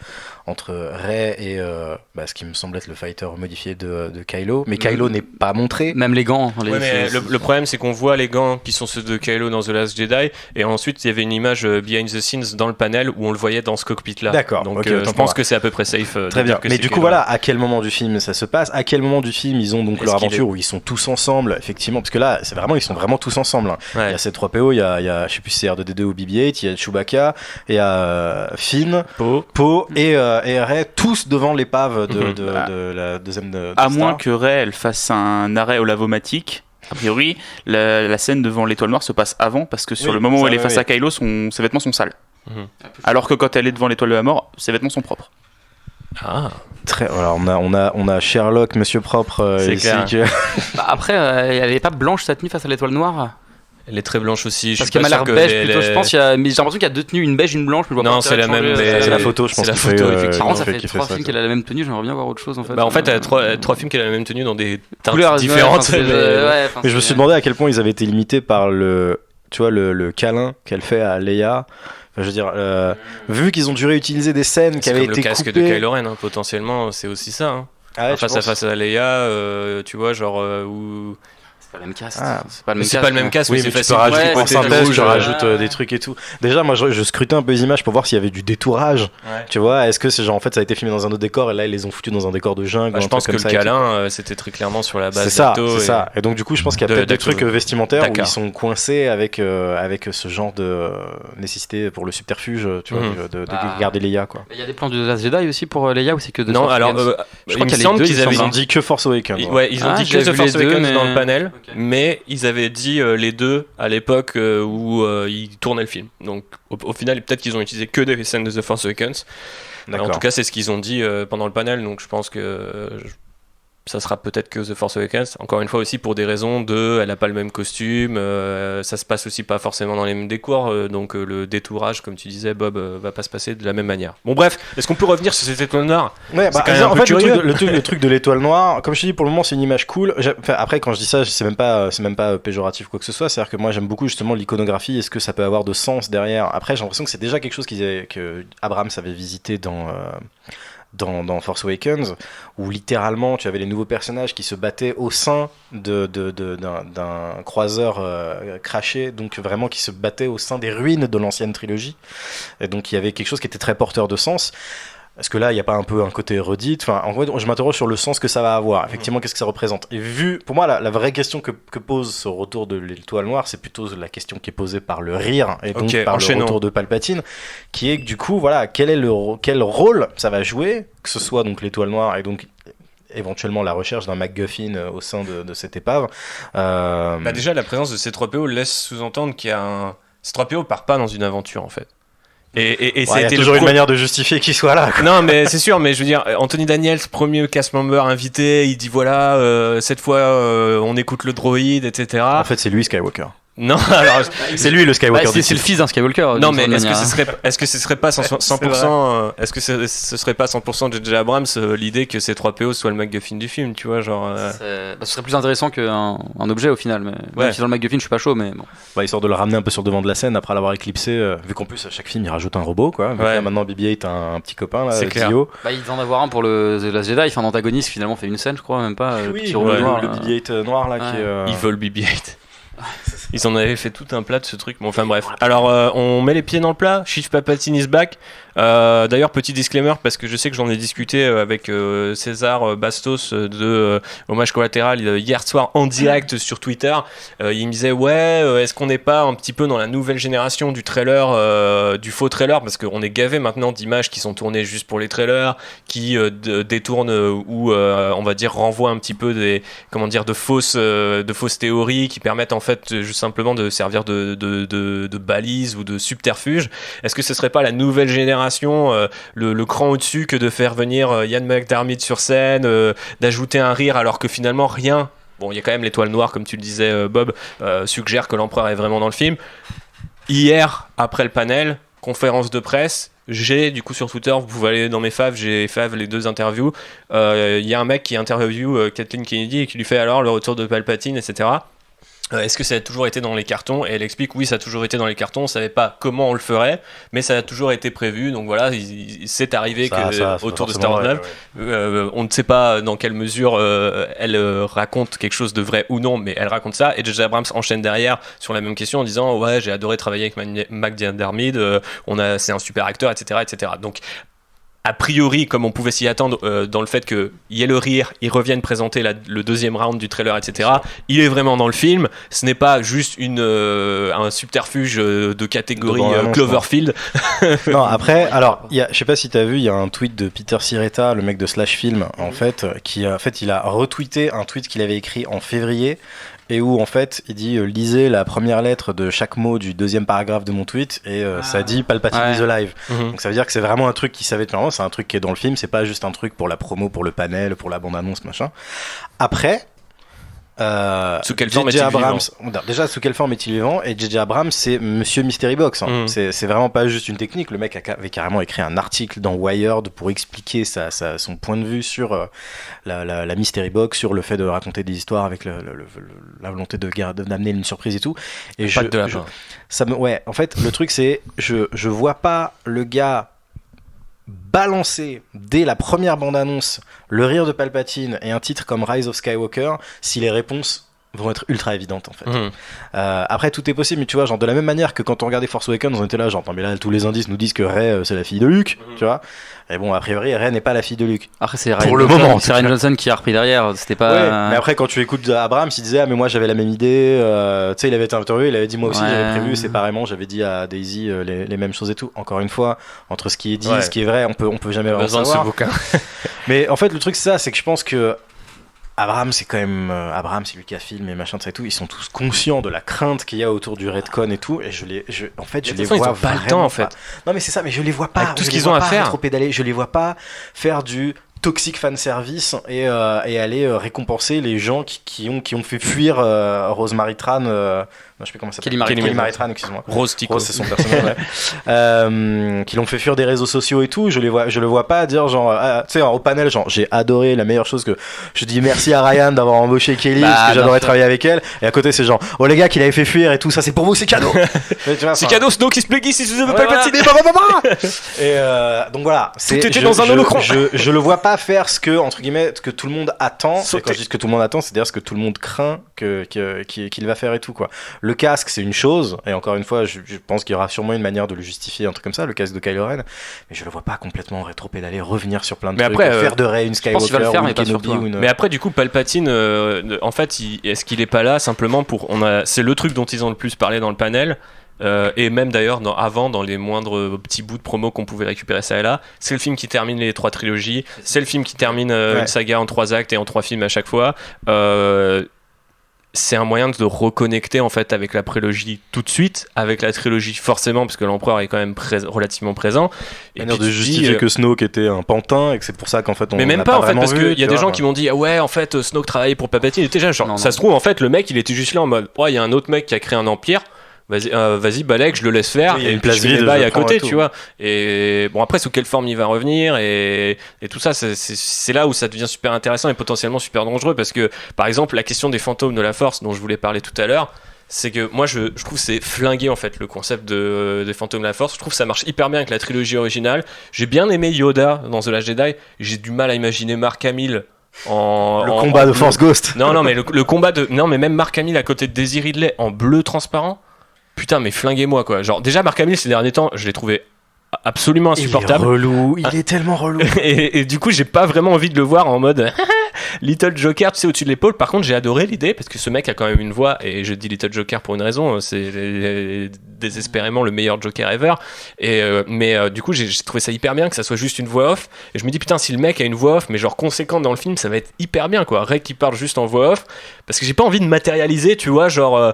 Rey et ce qui me semble être le fighter modifié de Kylo, mais Kylo n'est pas montré. Même les gants. Mais le problème, c'est qu'on voit les gants qui sont ceux de Kylo dans The Last Jedi, et ensuite il y avait une image behind the scenes dans le panel où on le voyait dans ce cockpit-là. D'accord. Donc okay, je pense que c'est à peu près safe. Très bien. Mais du coup, voilà, à quel moment du film ça se passe? À quel moment du film ils ont donc leur aventure où ils sont tous ensemble, effectivement, parce que là, ils sont vraiment tous ensemble. Hein. Ouais. Il y a ces 3PO, il y a je sais plus si c'est R2D2 ou BB-8, il y a Chewbacca, il y a Finn, Poe et Rey, tous devant l'épave de la deuxième de à moins que Rey elle fasse un arrêt au lavomatique. A priori, la scène devant l'étoile noire se passe avant, parce que sur le moment où elle est face à Kylo, ses vêtements sont sales. Alors que quand elle est devant l'étoile de la mort, ses vêtements sont propres. Ah. Alors on a Sherlock, Monsieur Propre ici. Après, elle avait pas blanche sa tenue face à l'étoile noire. Elle est très blanche aussi. Parce qu'elle m'a l'air beige plutôt, je pense. Mais j'ai l'impression qu'il y a 2 tenues, une beige, une blanche. Mais je vois non, pas c'est la même. C'est la photo, je pense. C'est la photo, effectivement. Ça fait 3 films qu'elle a la même tenue. J'aimerais bien voir autre chose en fait. En fait, elle a 3 films qu'elle a la même tenue dans des couleurs différentes. Mais je me suis demandé à quel point ils avaient été limités par le câlin qu'elle fait à Leia. Enfin, je veux dire, vu qu'ils ont dû réutiliser des scènes qui avaient été coupées. C'est comme le casque de Kylo Ren, potentiellement, c'est aussi ça. Hein. Ah ouais, face à face à Leia, tu vois, genre où. C'est pas le même casque. C'est pas le même casque, oui, mais c'est facile. En synthèse, je rajoute des trucs et tout. Déjà, moi, je scrutais un peu les images pour voir s'il y avait du détourage. Tu vois, est-ce que c'est genre en fait ça a été filmé dans un autre décor et là ils les ont foutus dans un décor de jungle? Je pense que le câlin, c'était très clairement sur la base. C'est ça. Et donc du coup, je pense qu'il y a peut-être des trucs vestimentaires où ils sont coincés avec ce genre de nécessité pour le subterfuge, tu vois, de garder Leia, quoi. Il y a des plans de Last Jedi aussi pour Leia ou c'est que de non, alors je crois qu'il y a les deux. Ils ont dit que Force Awakens. Ouais, ils ont dit que The Force Awakens dans le panel, mais ils avaient dit les deux à l'époque où ils tournaient le film. Donc au final, peut-être qu'ils ont utilisé que des scènes de The Force Awakens. En tout cas, c'est ce qu'ils ont dit pendant le panel. Donc je pense que ça sera peut-être que The Force Awakens. Encore une fois aussi pour des raisons de, elle a pas le même costume, ça se passe aussi pas forcément dans les mêmes décors, donc le détourage, comme tu disais Bob, va pas se passer de la même manière. Bon bref, est-ce qu'on peut revenir sur cette étoile noire? Ouais, C'est quand même un en peu fait, curieux. le truc de l'étoile noire, comme je te dis, pour le moment, c'est une image cool. Enfin, après, quand je dis ça, c'est même pas péjoratif ou quoi que ce soit. C'est-à-dire que moi, j'aime beaucoup justement l'iconographie. Est-ce que ça peut avoir de sens derrière? Après, j'ai l'impression que c'est déjà quelque chose que Abrams avait visité dans Force Awakens, où littéralement tu avais les nouveaux personnages qui se battaient au sein d'un croiseur craché, donc vraiment qui se battaient au sein des ruines de l'ancienne trilogie. Et donc il y avait quelque chose qui était très porteur de sens. Est-ce que là, il n'y a pas un peu un côté redite? Enfin, en fait, je m'interroge sur le sens que ça va avoir. Effectivement, qu'est-ce que ça représente? Et pour moi, la vraie question que pose ce retour de l'étoile noire, c'est plutôt la question qui est posée par le rire et donc par le retour de Palpatine, qui est que du coup, voilà, quel rôle ça va jouer, que ce soit donc l'étoile noire et donc éventuellement la recherche d'un MacGuffin au sein de cette épave. Déjà, la présence de C3PO laisse sous-entendre qu'il y a un... C3PO part pas dans une aventure en fait. Et il y a toujours une manière de justifier qu'il soit là, quoi. Non, mais c'est sûr, mais je veux dire, Anthony Daniels, premier cast member invité, il dit voilà, cette fois on écoute le droïde, etc. En fait, c'est lui Skywalker. Non, alors c'est lui le Skywalker. C'est le fils d'un Skywalker. Non, mais est-ce que ce serait pas 100% est-ce que ce serait pas 100% de J.J. Abrams l'idée que C3PO soit le MacGuffin du film, tu vois, genre ce serait plus intéressant qu'un objet au final, mais même si dans le MacGuffin je suis pas chaud, mais bon. Histoire de le ramener un peu sur le devant de la scène après l'avoir éclipsé, vu qu'en plus à chaque film il rajoute un robot, quoi. Là, maintenant BB-8 a un petit copain là, c'est clair. Dio. Il va en avoir un pour le The Last Jedi, enfin l'antagoniste finalement fait une scène, je crois, même pas. Oui, petit robot noir, le BB-8 noir là qui est. Ils veulent BB-8. Ils en avaient fait tout un plat de ce truc. Bon, enfin bref. Alors, on met les pieds dans le plat. Chief Palpatine is back. D'ailleurs, petit disclaimer, parce que je sais que j'en ai discuté avec César Bastos de Hommage Collatéral hier soir en direct sur Twitter. Il me disait est-ce qu'on n'est pas un petit peu dans la nouvelle génération du trailer, du faux trailer, parce qu'on est gavé maintenant d'images qui sont tournées juste pour les trailers, qui détournent ou on va dire renvoient un petit peu de fausses théories qui permettent en fait juste simplement de servir de balises ou de subterfuge. Est-ce que ce serait pas la nouvelle génération, le cran au-dessus, que de faire venir Ian McDiarmid sur scène, d'ajouter un rire alors que finalement rien. Bon, il y a quand même l'étoile noire, comme tu le disais Bob, suggère que l'empereur est vraiment dans le film. Hier, après le panel, conférence de presse, du coup sur Twitter, vous pouvez aller dans mes faves, j'ai fav les 2 interviews. Il y a un mec qui interviewe Kathleen Kennedy et qui lui fait alors le retour de Palpatine, etc. Est-ce que ça a toujours été dans les cartons? Et elle explique oui, ça a toujours été dans les cartons, on savait pas comment on le ferait, mais ça a toujours été prévu, donc voilà, c'est arrivé autour de Star Wars 9. On ne sait pas dans quelle mesure elle raconte quelque chose de vrai ou non, mais elle raconte ça, et J.J. Abrams enchaîne derrière sur la même question en disant ouais, j'ai adoré travailler avec McDiarmid, c'est un super acteur, etc., etc. Donc a priori, comme on pouvait s'y attendre, dans le fait qu'il y ait le rire, ils reviennent présenter le deuxième round du trailer, etc. Il est vraiment dans le film. Ce n'est pas juste un subterfuge de catégorie Cloverfield. Non, après, alors, je sais pas si t'as vu, il y a un tweet de Peter Siretta, le mec de Slash Film, en fait, il a retweeté un tweet qu'il avait écrit en février. Et où en fait il dit lisez la première lettre de chaque mot du deuxième paragraphe de mon tweet et ça dit Palpatine is alive. Donc ça veut dire que c'est vraiment un truc qui savait depuis longtemps, c'est un truc qui est dans le film, c'est pas juste un truc pour la promo, pour le panel, pour la bande-annonce, machin. Après sous quelle forme est-il Abrams, vivant? déjà sous quelle forme est-il vivant? Et J.J. Abrams c'est Monsieur Mystery Box, hein. C'est vraiment pas juste une technique. Le mec avait carrément écrit un article dans Wired pour expliquer son point de vue sur la Mystery Box, sur le fait de raconter des histoires avec la volonté d'amener une surprise et tout. Et en fait le truc c'est je vois pas le gars balancer dès la première bande-annonce le rire de Palpatine et un titre comme Rise of Skywalker si les réponses vont être ultra évidentes en fait. Après tout est possible, mais tu vois, genre de la même manière que quand on regardait Force Awakens on était là genre mais là tous les indices nous disent que Rey c'est la fille de Luke, tu vois. Et bon, a priori, Rey n'est pas la fille de Luke. Après, c'est Ryan Johnson qui a repris derrière. C'était pas. Ouais, mais après, quand tu écoutes Abrams, il disait mais moi j'avais la même idée. Tu sais, il avait été interviewé, il avait dit moi aussi j'avais prévu séparément, j'avais dit à Daisy les mêmes choses et tout. Encore une fois, entre ce qui est dit, ce qui est vrai, on peut jamais vraiment savoir. Ce bouquin. Mais en fait, le truc c'est ça, c'est que je pense que Abrams, c'est quand même Abrams, c'est Lucasfilm et machin de ça et tout. Ils sont tous conscients de la crainte qu'il y a autour du retcon et tout. Et je les vois ils ont pas le temps en fait. Non mais c'est ça, mais je les vois pas. Avec tout ce qu'ils ont à faire. Trop pédaler. Je les vois pas faire du toxique fan service et aller récompenser les gens qui ont fait fuir Rosemary Tran. Je sais plus comment ça s'appelle. Kelly Marie Tran, excuse-moi. Rose Tico. Rose, c'est son personnage, ouais. Qui l'ont fait fuir des réseaux sociaux et tout. Je le vois pas dire genre, tu sais, au panel, genre, j'ai adoré, la meilleure chose que je dis merci à Ryan d'avoir embauché Kelly parce que j'adorais travailler avec elle. Et à côté, c'est genre, oh les gars, qu'il avait fait fuir et tout, ça c'est pour vous, c'est cadeau. Mais, tu vois, C'est cadeau, Snow qui se plaît si vous ne ouais, pas voilà. Et donc voilà, tout était dans un holocron. Je le vois pas faire ce que entre guillemets que tout le monde attend. Sauter. Et quand je dis ce que tout le monde attend, c'est-à-dire ce que tout le monde craint qu'il va faire et tout quoi. Le casque, c'est une chose, et encore une fois, je pense qu'il y aura sûrement une manière de le justifier, un truc comme ça, le casque de Kylo Ren. Mais je le vois pas complètement rétro-pédaler, revenir sur plein de mais trucs, après, faire de Rey une pense qu'il va le Skywalker faire, ou mais une pas Kenobi sur toi. ou une. Mais après, du coup, Palpatine, en fait, est-ce qu'il est pas là simplement pour. C'est le truc dont ils ont le plus parlé dans le panel. Et même d'ailleurs avant dans les moindres petits bouts de promo qu'on pouvait récupérer ça et là, c'est le film qui termine les 3 trilogies, c'est le film qui termine une saga en 3 actes et en 3 films à chaque fois. C'est un moyen de reconnecter en fait avec la prélogie tout de suite, avec la trilogie forcément parce que l'empereur est quand même relativement présent. Et manière puis de justifier que Snoke était un pantin et que c'est pour ça qu'en fait on mais même n'a pas en fait vraiment parce vu, qu'il y a des gens qui m'ont dit ah ouais en fait Snoke travaillait pour Palpatine, il était déjà genre Non, ça non. se trouve en fait le mec il était juste là en mode ouais il y a un autre mec qui a créé un empire. Vas-y Balek, je le laisse faire. Oui, il y a et une puis place je fais mes vide, bails je à prends côté, et tout. tu vois. Et bon, après, sous quelle forme il va revenir et tout ça, c'est là où ça devient super intéressant et potentiellement super dangereux parce que, par exemple, la question des fantômes de la Force dont je voulais parler tout à l'heure, c'est que moi, je trouve c'est flingué en fait le concept des fantômes de la Force. Je trouve que ça marche hyper bien avec la trilogie originale. J'ai bien aimé Yoda dans The Last Jedi. J'ai du mal à imaginer Mark Hamill. le combat de Force Ghost. Non, mais le combat de. Non, mais même Mark Hamill à côté de Daisy Ridley en bleu transparent. Putain, mais flinguez-moi quoi. Genre, déjà, Mark Hamill ces derniers temps, je l'ai trouvé absolument insupportable. Il est relou, il est tellement relou. Et du coup, j'ai pas vraiment envie de le voir en mode Little Joker, tu sais, au-dessus de l'épaule. Par contre, j'ai adoré l'idée parce que ce mec a quand même une voix, et je dis Little Joker pour une raison, c'est désespérément le meilleur Joker ever. Mais du coup, j'ai trouvé ça hyper bien que ça soit juste une voix off. Et je me dis, putain, si le mec a une voix off, mais genre conséquente dans le film, ça va être hyper bien quoi. Ray qui parle juste en voix off. Parce que j'ai pas envie de matérialiser, tu vois, genre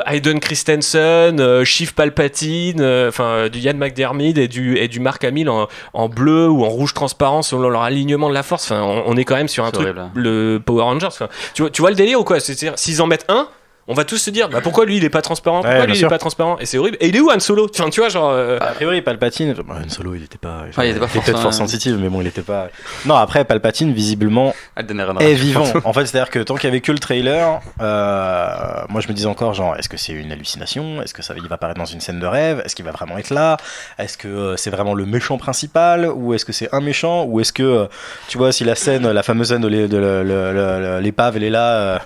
Hayden Christensen, Chief Palpatine, du Ian McDiarmid et du Mark Hamill en bleu ou en rouge transparent selon leur alignement de la force. Enfin, on est quand même sur un C'est truc, horrible. le Power Rangers. Enfin, tu vois le délire ou quoi? C'est-à-dire, s'ils en mettent un, on va tous se dire, bah pourquoi lui il est pas transparent? Pourquoi Ouais, lui bien il est sûr. pas transparent? Et c'est horrible. Et il est où Han Solo? Enfin, tu vois, genre. A priori, Palpatine, Han Solo, il était pas. il était pas peut-être forcément- force sensitive, mais bon, il était pas. Non, après, Palpatine, visiblement, Alden Ehrenreich. est vivant. En fait, c'est-à-dire que tant qu'il y avait que le trailer, moi je me disais encore, genre, est-ce que c'est une hallucination? Est-ce que il va apparaître dans une scène de rêve? Est-ce qu'il va vraiment être là? Est-ce que c'est vraiment le méchant principal? Ou est-ce que c'est un méchant? Ou est-ce que, tu vois, si la fameuse scène de l'épave, elle est là,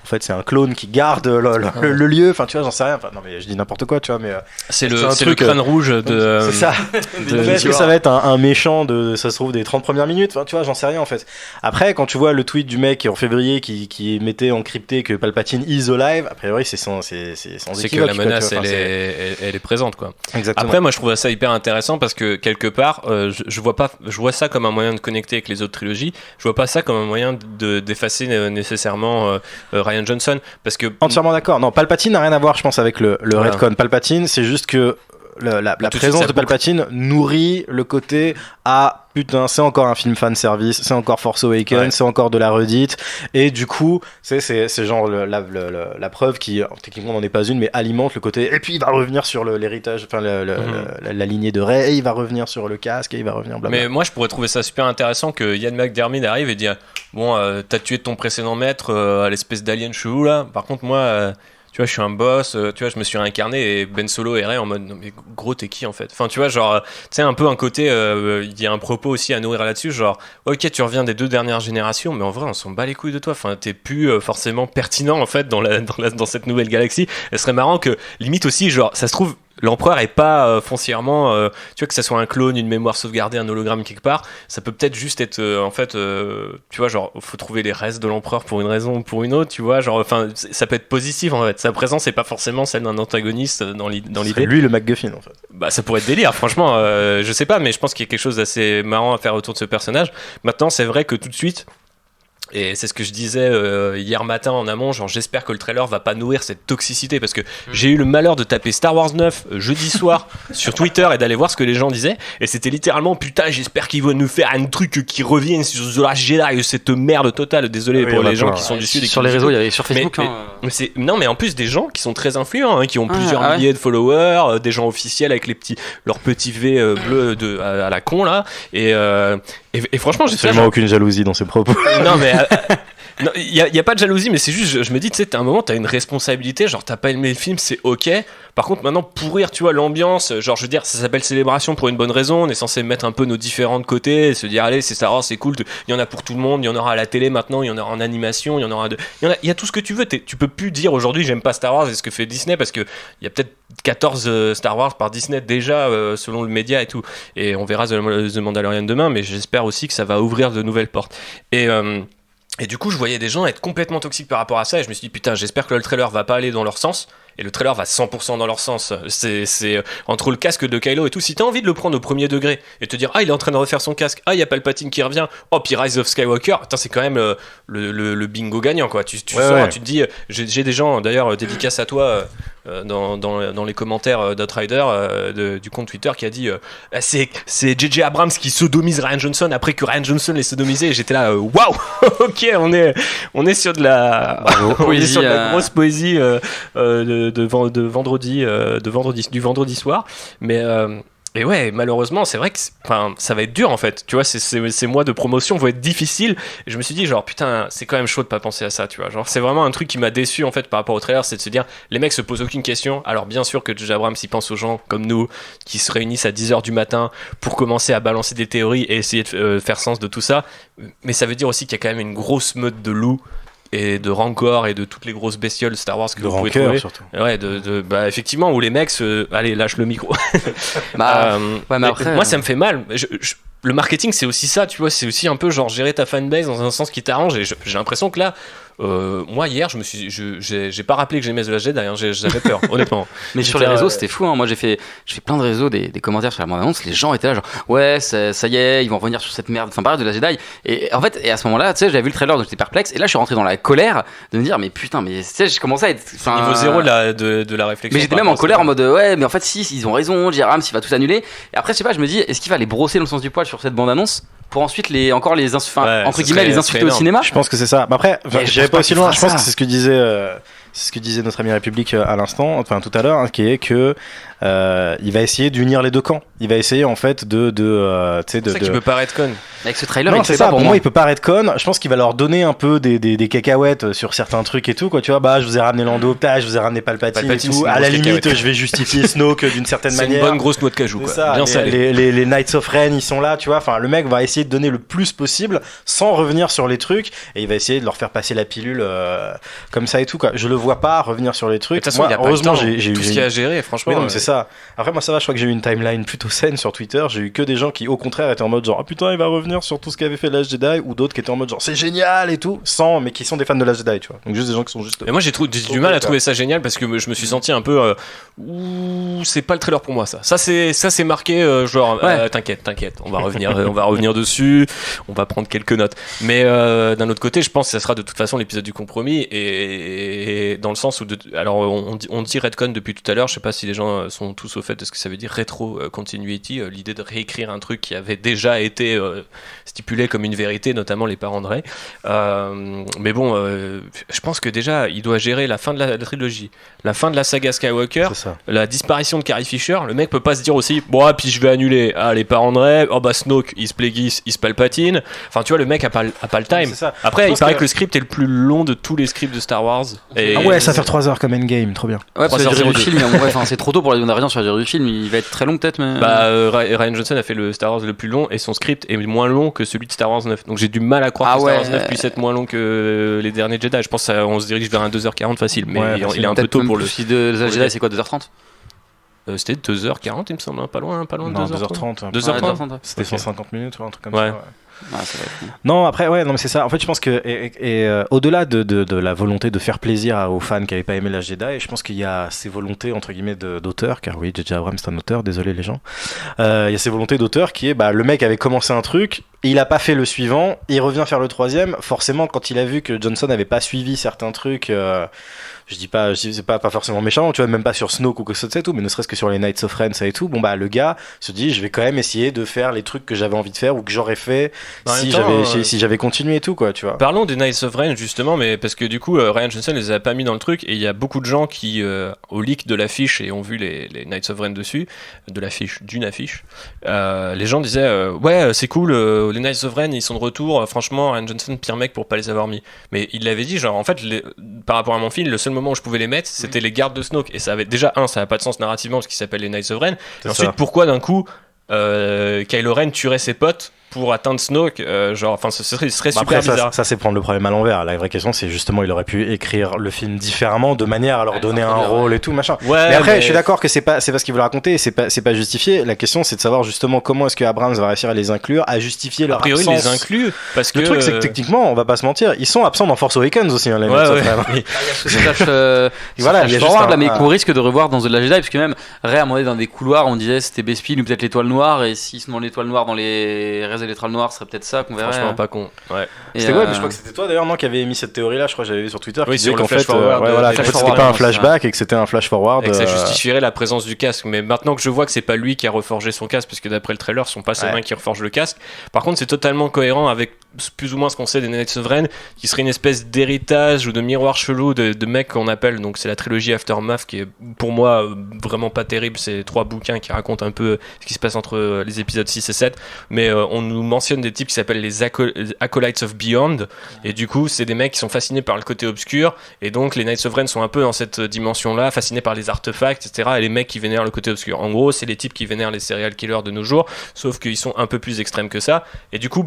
en fait, c'est un clone qui garde le lieu. Enfin, tu vois, j'en sais rien. Enfin, non, mais je dis n'importe quoi, tu vois, mais. C'est c'est un le truc, crâne rouge de. C'est ça. Mais est-ce que ça va être un méchant de, ça se trouve, des 30 premières minutes? Enfin, tu vois, j'en sais rien en fait. Après, quand tu vois le tweet du mec en février qui mettait en crypté que Palpatine is alive, a priori, c'est sans C'est que équivoque, la quoi, menace, tu vois. Enfin, elle est présente, quoi. Exactement. Après, moi, je trouve ça hyper intéressant parce que quelque part, je vois ça comme un moyen de connecter avec les autres trilogies. Je vois pas ça comme un moyen d'effacer nécessairement Rian Johnson, parce que Entièrement d'accord. Non, Palpatine n'a rien à voir, je pense, avec le Voilà. retcon. Palpatine, c'est juste que la Tout de suite, présence ça de boucle. Palpatine nourrit le côté putain, c'est encore un film fan service, c'est encore Force Awakens, Ouais. c'est encore de la redite, et du coup c'est genre la preuve qui techniquement n'en est pas une, mais alimente le côté, et puis il va revenir sur l'héritage, enfin la lignée de Rey, et il va revenir sur le casque, et il va revenir blablabla. Mais moi, je pourrais trouver ça super intéressant que Ian McDiarmid arrive et dire bon, t'as tué ton précédent maître à l'espèce d'alien chelou là. Par contre, moi, tu vois, je suis un boss. Tu vois, je me suis réincarné et Ben Solo et Rey en mode non mais gros, t'es qui en fait? Enfin, tu vois, genre, tu sais, un peu un côté. Il y a un propos aussi à nourrir là-dessus, genre, ok, tu reviens des 2 dernières générations, mais en vrai, on s'en bat les couilles de toi. Enfin, t'es plus forcément pertinent en fait dans cette nouvelle galaxie. Ce serait marrant que limite aussi, genre, ça se trouve. L'empereur est pas foncièrement, tu vois, que ça soit un clone, une mémoire sauvegardée, un hologramme quelque part, ça peut peut-être juste être, en fait, tu vois, genre, faut trouver les restes de l'empereur pour une raison ou pour une autre, tu vois, genre, enfin, ça peut être positif en fait. Sa présence est pas forcément celle d'un antagoniste dans C'est l'idée. lui le MacGuffin en fait. Bah, ça pourrait être délire, franchement, je sais pas, mais je pense qu'il y a quelque chose d'assez marrant à faire autour de ce personnage. Maintenant, c'est vrai que tout de suite, Et c'est ce que je disais hier matin en amont, genre j'espère que le trailer va pas nourrir cette toxicité, parce que j'ai eu le malheur de taper Star Wars 9 jeudi soir sur Twitter et d'aller voir ce que les gens disaient, et c'était littéralement putain j'espère qu'ils vont nous faire un truc qui revienne sur The Last Jedi, cette merde totale, désolé pour les gens qui sont du sud. Sur les réseaux, il y avait sur Facebook. Mais en plus des gens qui sont très influents, qui ont plusieurs milliers de followers, des gens officiels avec leurs petits V bleus à la con là, et franchement j'ai absolument aucune jalousie dans ces propos. Non mais il y a pas de jalousie, mais c'est juste je me dis, tu sais, t'as un moment, t'as une responsabilité, genre t'as pas aimé le film, c'est ok. Par contre maintenant pourrir, tu vois, l'ambiance, genre je veux dire, ça s'appelle Célébration pour une bonne raison, on est censé mettre un peu nos différents de côté et se dire allez c'est Star Wars, c'est cool, il y en a pour tout le monde, il y en aura à la télé maintenant, il y en aura en animation, il y a tout ce que tu veux. Tu peux plus dire aujourd'hui j'aime pas Star Wars et ce que fait Disney, parce que il y a peut-être 14 Star Wars par Disney déjà selon le média et tout, et on verra The Mandalorian demain, mais j'espère aussi que ça va ouvrir de nouvelles portes. Et du coup, je voyais des gens être complètement toxiques par rapport à ça, et je me suis dit putain, j'espère que le trailer va pas aller dans leur sens. Et le trailer va 100% dans leur sens. C'est entre le casque de Kylo et tout. Si t'as envie de le prendre au premier degré et te dire il est en train de refaire son casque, il y a Palpatine qui revient, puis Rise of Skywalker, putain, c'est quand même le bingo gagnant quoi. Tu sors, tu te dis, j'ai des gens d'ailleurs, dédicace à toi dans les commentaires d'Outrider du compte Twitter qui a dit c'est J.J. Abrams qui sodomise Rian Johnson après que Rian Johnson l'ait sodomisé, et j'étais là waouh ok, on est sur de la sur de la grosse poésie du vendredi soir, mais et ouais, malheureusement, c'est vrai que ça va être dur en fait. Tu vois, ces mois de promotion vont être difficiles. Et je me suis dit, genre, putain, c'est quand même chaud de pas penser à ça, tu vois. Genre, c'est vraiment un truc qui m'a déçu en fait par rapport au trailer, c'est de se dire, les mecs se posent aucune question. Alors, bien sûr que J.J. Abrams, il pense aux gens comme nous qui se réunissent à 10h du matin pour commencer à balancer des théories et essayer de faire sens de tout ça. Mais ça veut dire aussi qu'il y a quand même une grosse meute de loups et de Rancor et de toutes les grosses bestioles Star Wars que vous pouvez trouver. Surtout. Ouais, effectivement, où les mecs allez, lâche le micro. Mais après, moi, ça me fait mal. Le marketing, c'est aussi ça, tu vois, c'est aussi un peu genre gérer ta fanbase dans un sens qui t'arrange, et j'ai l'impression que là, moi hier, j'ai pas rappelé que j'aimais The Last Jedi, j'avais peur, honnêtement. Mais sur les réseaux, c'était fou, hein. Moi j'ai fait plein de réseaux, des commentaires sur la bande-annonce, les gens étaient là genre ouais, ça y est, ils vont revenir sur cette merde, enfin pareil de Last Jedi. Et en fait, à ce moment-là, tu sais, j'avais vu le trailer, donc j'étais perplexe, et là je suis rentré dans la colère de me dire mais putain, mais tu sais, j'ai commencé à être niveau zéro de la réflexion. Mais j'étais même en colère en mode ouais, mais en fait si, ils ont raison, J.J. Abrams il va tout annuler. Et après je sais pas, je me dis est-ce qu'il va les brosser dans le sens du poil sur cette bande-annonce pour ensuite entre guillemets les insulter au cinéma. Je pense que c'est ça. Après, j'irai pas aussi loin. Je pense que c'est ce que disait notre ami République à l'instant, enfin tout à l'heure, hein, qui est que il va essayer d'unir les deux camps. Il va essayer en fait c'est ça qui peut pas retcon. Avec ce trailer, non, c'est ça. Pour moi, il peut pas retcon. Je pense qu'il va leur donner un peu des cacahuètes sur certains trucs et tout, quoi. Tu vois, je vous ai ramené Lando, je vous ai ramené Palpatine et tout. À la limite, je vais justifier Snoke d'une certaine manière. C'est une bonne grosse noix de cajou, quoi. Ça, bien salé. Les Knights of Ren, ils sont là, tu vois. Enfin, le mec va essayer de donner le plus possible sans revenir sur les trucs, et il va essayer de leur faire passer la pilule comme ça et tout, quoi. Je le vois pas revenir sur les trucs. De toute façon, heureusement, j'ai eu tout ce qu'il y a à gérer, franchement. Mais non, mais c'est ça. Après, moi, ça va. Je crois que j'ai eu une timeline plutôt saine sur Twitter. J'ai eu que des gens qui, au contraire, étaient en mode genre, ah putain, il va revenir sur tout ce qu'avait fait Last Jedi, ou d'autres qui étaient en mode genre, c'est génial et tout, mais qui sont des fans de Last Jedi, tu vois. Donc juste des gens qui sont juste. Et moi, j'ai du mal à trouver ça génial parce que je me suis senti un peu, c'est pas le trailer pour moi, ça. Ça c'est marqué, genre, ouais. T'inquiète, on va revenir dessus, on va prendre quelques notes. Mais d'un autre côté, je pense que ça sera de toute façon l'épisode du compromis, et dans le sens où, alors on dit retcon depuis tout à l'heure, je sais pas si les gens sont tous au fait de ce que ça veut dire rétro continuity, l'idée de réécrire un truc qui avait déjà été stipulé comme une vérité, notamment les parents de Rey. Mais bon, je pense que déjà il doit gérer la fin de la trilogie, la fin de la saga Skywalker, la disparition de Carrie Fisher. Le mec peut pas se dire aussi bon, puis je vais annuler les parents de Rey, Snoke il se Plagueis, il se Palpatine. Enfin tu vois, le mec a pas le time. Après il paraît que le script est le plus long de tous les scripts de Star Wars. Et ouais, ça fait 3 heures comme Endgame, trop bien. Ouais, pour la durée du film, c'est trop tôt pour la durée sur la durée du film, il va être très long peut-être, mais Rian Johnson a fait le Star Wars le plus long et son script est moins long que celui de Star Wars 9. Donc j'ai du mal à croire que Star Wars 9 puisse être moins long que les derniers Jedi. Je pense qu'on se dirige vers un 2h40 facile, mais il est un peu tôt pour le. Si de Jedi, c'est quoi, 2h30 C'était 2h40, il me semble, hein, pas loin de 2h30. 2h30. C'était 150 minutes ou un truc comme ça. Ah, ça va être bon. Non, après, ouais, non, mais c'est ça. En fait, je pense que, au-delà de la volonté de faire plaisir aux fans qui n'avaient pas aimé Last Jedi, je pense qu'il y a ces volontés, entre guillemets, d'auteur, car oui, J.J. Abrams, c'est un auteur, désolé les gens. Il y a ces volontés d'auteur qui est, le mec avait commencé un truc, il a pas fait le suivant, il revient faire le troisième. Forcément, quand il a vu que Johnson n'avait pas suivi certains trucs, je dis c'est pas forcément méchant, tu vois, même pas sur Snoke ou que ce soit et tout, mais ne serait-ce que sur les Knights of Ren, ça et tout. Bon, le gars se dit, je vais quand même essayer de faire les trucs que j'avais envie de faire ou que j'aurais fait si j'avais continué et tout, quoi, tu vois. Parlons des Knights of Ren justement, mais parce que du coup Rian Johnson les a pas mis dans le truc et il y a beaucoup de gens qui au leak de l'affiche et ont vu les Knights of Ren dessus, d'une affiche, les gens disaient ouais c'est cool, les Knights of Ren ils sont de retour, franchement Rian Johnson pire mec pour pas les avoir mis, mais il l'avait dit genre en fait par rapport à mon film le seul moment où je pouvais les mettre c'était les gardes de Snoke et ça avait déjà ça avait pas de sens narrativement parce qu'il s'appelle les Knights of Ren et ensuite pourquoi d'un coup Kylo Ren tuerait ses potes pour atteindre Snoke, ce serait super après, bizarre. ça c'est prendre le problème à l'envers. La vraie question c'est justement il aurait pu écrire le film différemment de manière à leur donner un rôle et tout machin. Ouais, mais après je suis d'accord que c'est pas ce qu'il veut raconter, c'est pas justifié. La question c'est de savoir justement comment est-ce que Abrams va réussir à les inclure, à justifier leur absence. A priori, il les inclut parce que le truc c'est que techniquement on va pas se mentir, ils sont absents dans Force Awakens aussi. Ouais. Voilà, il y a forward là, mais qu'on risque de revoir dans The Last Jedi, puisque même Rey à un moment donné dans des couloirs on disait c'était Bespin ou peut-être l'étoile noire, et s'ils sont dans l'étoile noire dans les restes de l'étoile noire, ce serait peut-être ça qu'on verrait. Franchement pas con. Ouais. C'était mais je crois que c'était toi d'ailleurs qui avait émis cette théorie là, je crois que j'avais vu sur Twitter, oui, qui disait qu'en fait c'était pas un flashback et que c'était un flash forward et que ça justifierait la présence du casque, mais maintenant que je vois que c'est pas lui qui a reforgé son casque parce que d'après le trailer ce sont pas ses mains qui reforgent le casque, par contre c'est totalement cohérent avec plus ou moins ce qu'on sait des Knights of Ren, qui serait une espèce d'héritage ou de miroir chelou de mecs qu'on appelle, donc c'est la trilogie Aftermath qui est pour moi vraiment pas terrible, c'est 3 bouquins qui racontent un peu ce qui se passe entre les épisodes 6 et 7, mais on nous mentionne des types qui s'appellent les Acolytes of Beyond, et du coup c'est des mecs qui sont fascinés par le côté obscur, et donc les Knights of Ren sont un peu dans cette dimension là, fascinés par les artefacts etc, et les mecs qui vénèrent le côté obscur. En gros c'est les types qui vénèrent les serial killers de nos jours, sauf qu'ils sont un peu plus extrêmes que ça, et du coup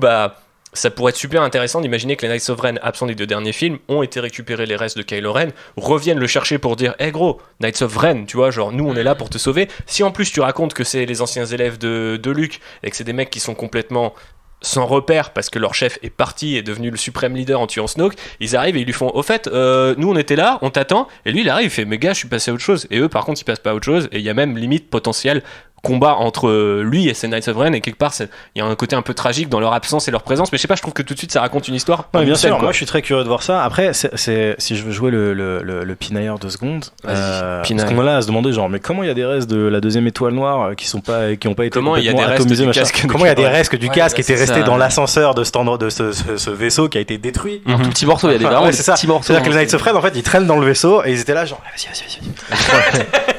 ça pourrait être super intéressant d'imaginer que les Knights of Ren, absents des 2 derniers films, ont été récupérés les restes de Kylo Ren, reviennent le chercher pour dire hey gros, Knights of Ren, tu vois, genre nous on est là pour te sauver. Si en plus tu racontes que c'est les anciens élèves de Luke et que c'est des mecs qui sont complètement sans repère parce que leur chef est parti et est devenu le suprême leader en tuant Snoke, ils arrivent et ils lui font au fait nous on était là, on t'attend, et lui il arrive, il fait mais gars je suis passé à autre chose, et eux par contre ils passent pas à autre chose, et il y a même limite potentiel combat entre lui et ses Knights of Ren, et quelque part il y a un côté un peu tragique dans leur absence et leur présence, mais je sais pas, je trouve que tout de suite ça raconte une histoire. Ouais, bien sûr, moi je suis très curieux de voir ça. Après si je veux jouer le pinailleur 2 secondes, parce qu'on est là à se demander genre mais comment il y a des restes de la 2e étoile noire qui ont pas été comment il y a des restes du casque, comment il y a des restes du casque qui étaient restés dans l'ascenseur de ce vaisseau qui a été détruit, un tout petit morceau, il y a des vraiment petits morceaux. C'est-à-dire que les Knights of Ren en fait ils traînent dans le vaisseau et ils étaient là genre vas-y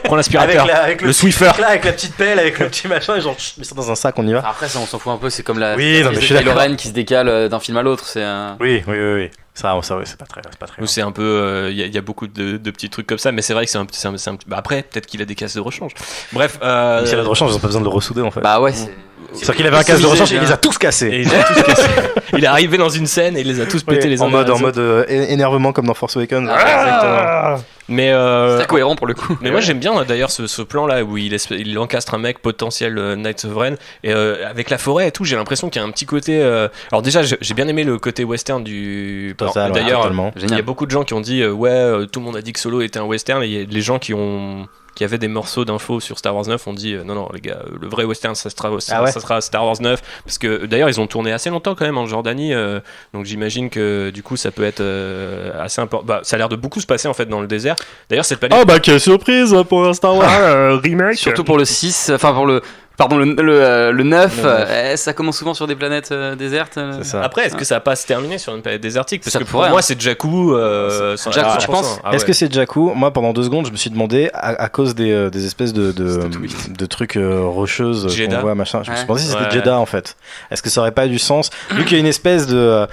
prends l'aspirateur avec le Swiffer là, avec la petite pelle, avec le petit machin, genre mets ça dans un sac, on y va. Après ça on s'en fout un peu, c'est comme la Kylo Ren qui se décale d'un film à l'autre, c'est oui. Ça c'est pas très ou c'est un peu il y a beaucoup de petits trucs comme ça, mais c'est vrai que c'est un petit après peut-être qu'il a des cases de rechange, bref s'il a de rechange ils ont pas besoin de le ressouder en fait. Bah ouais, c'est qu'il avait un casque de rechange et il les a tous cassés. Il est arrivé dans une scène et il les a tous pétés les uns en mode énervement comme dans Force Awakens. Exactement. Mais c'est cohérent pour le coup. Mais moi j'aime bien d'ailleurs ce plan là où il encastre un mec potentiel Knights of Ren, et avec la forêt et tout, j'ai l'impression qu'il y a un petit côté alors déjà j'ai bien aimé le côté western du total, d'ailleurs il y a beaucoup de gens qui ont dit tout le monde a dit que Solo était un western, et il y a les gens qui avaient des morceaux d'infos sur Star Wars 9 ont dit non les gars, le vrai western ça sera Star Wars 9, parce que d'ailleurs ils ont tourné assez longtemps quand même en Jordanie, donc j'imagine que du coup ça peut être assez important. Ça a l'air de beaucoup se passer en fait dans le désert. D'ailleurs cette planète quelle surprise pour un Star Wars remake, surtout pour le 6, enfin pour le Pardon, le 9, ça commence souvent sur des planètes désertes. C'est ça. Après, est-ce que ça va pas se terminer sur une planète désertique? Parce ça que pourrait, pour moi, c'est Jakku. Jakku, tu penses? Est-ce que c'est Jakku? Moi, pendant 2 secondes, je me suis demandé, à cause des espèces de trucs rocheuses qu'on voit, machin, je me suis demandé si c'était Jeddah en fait. Est-ce que ça aurait pas du sens? Vu qu'il y a une espèce de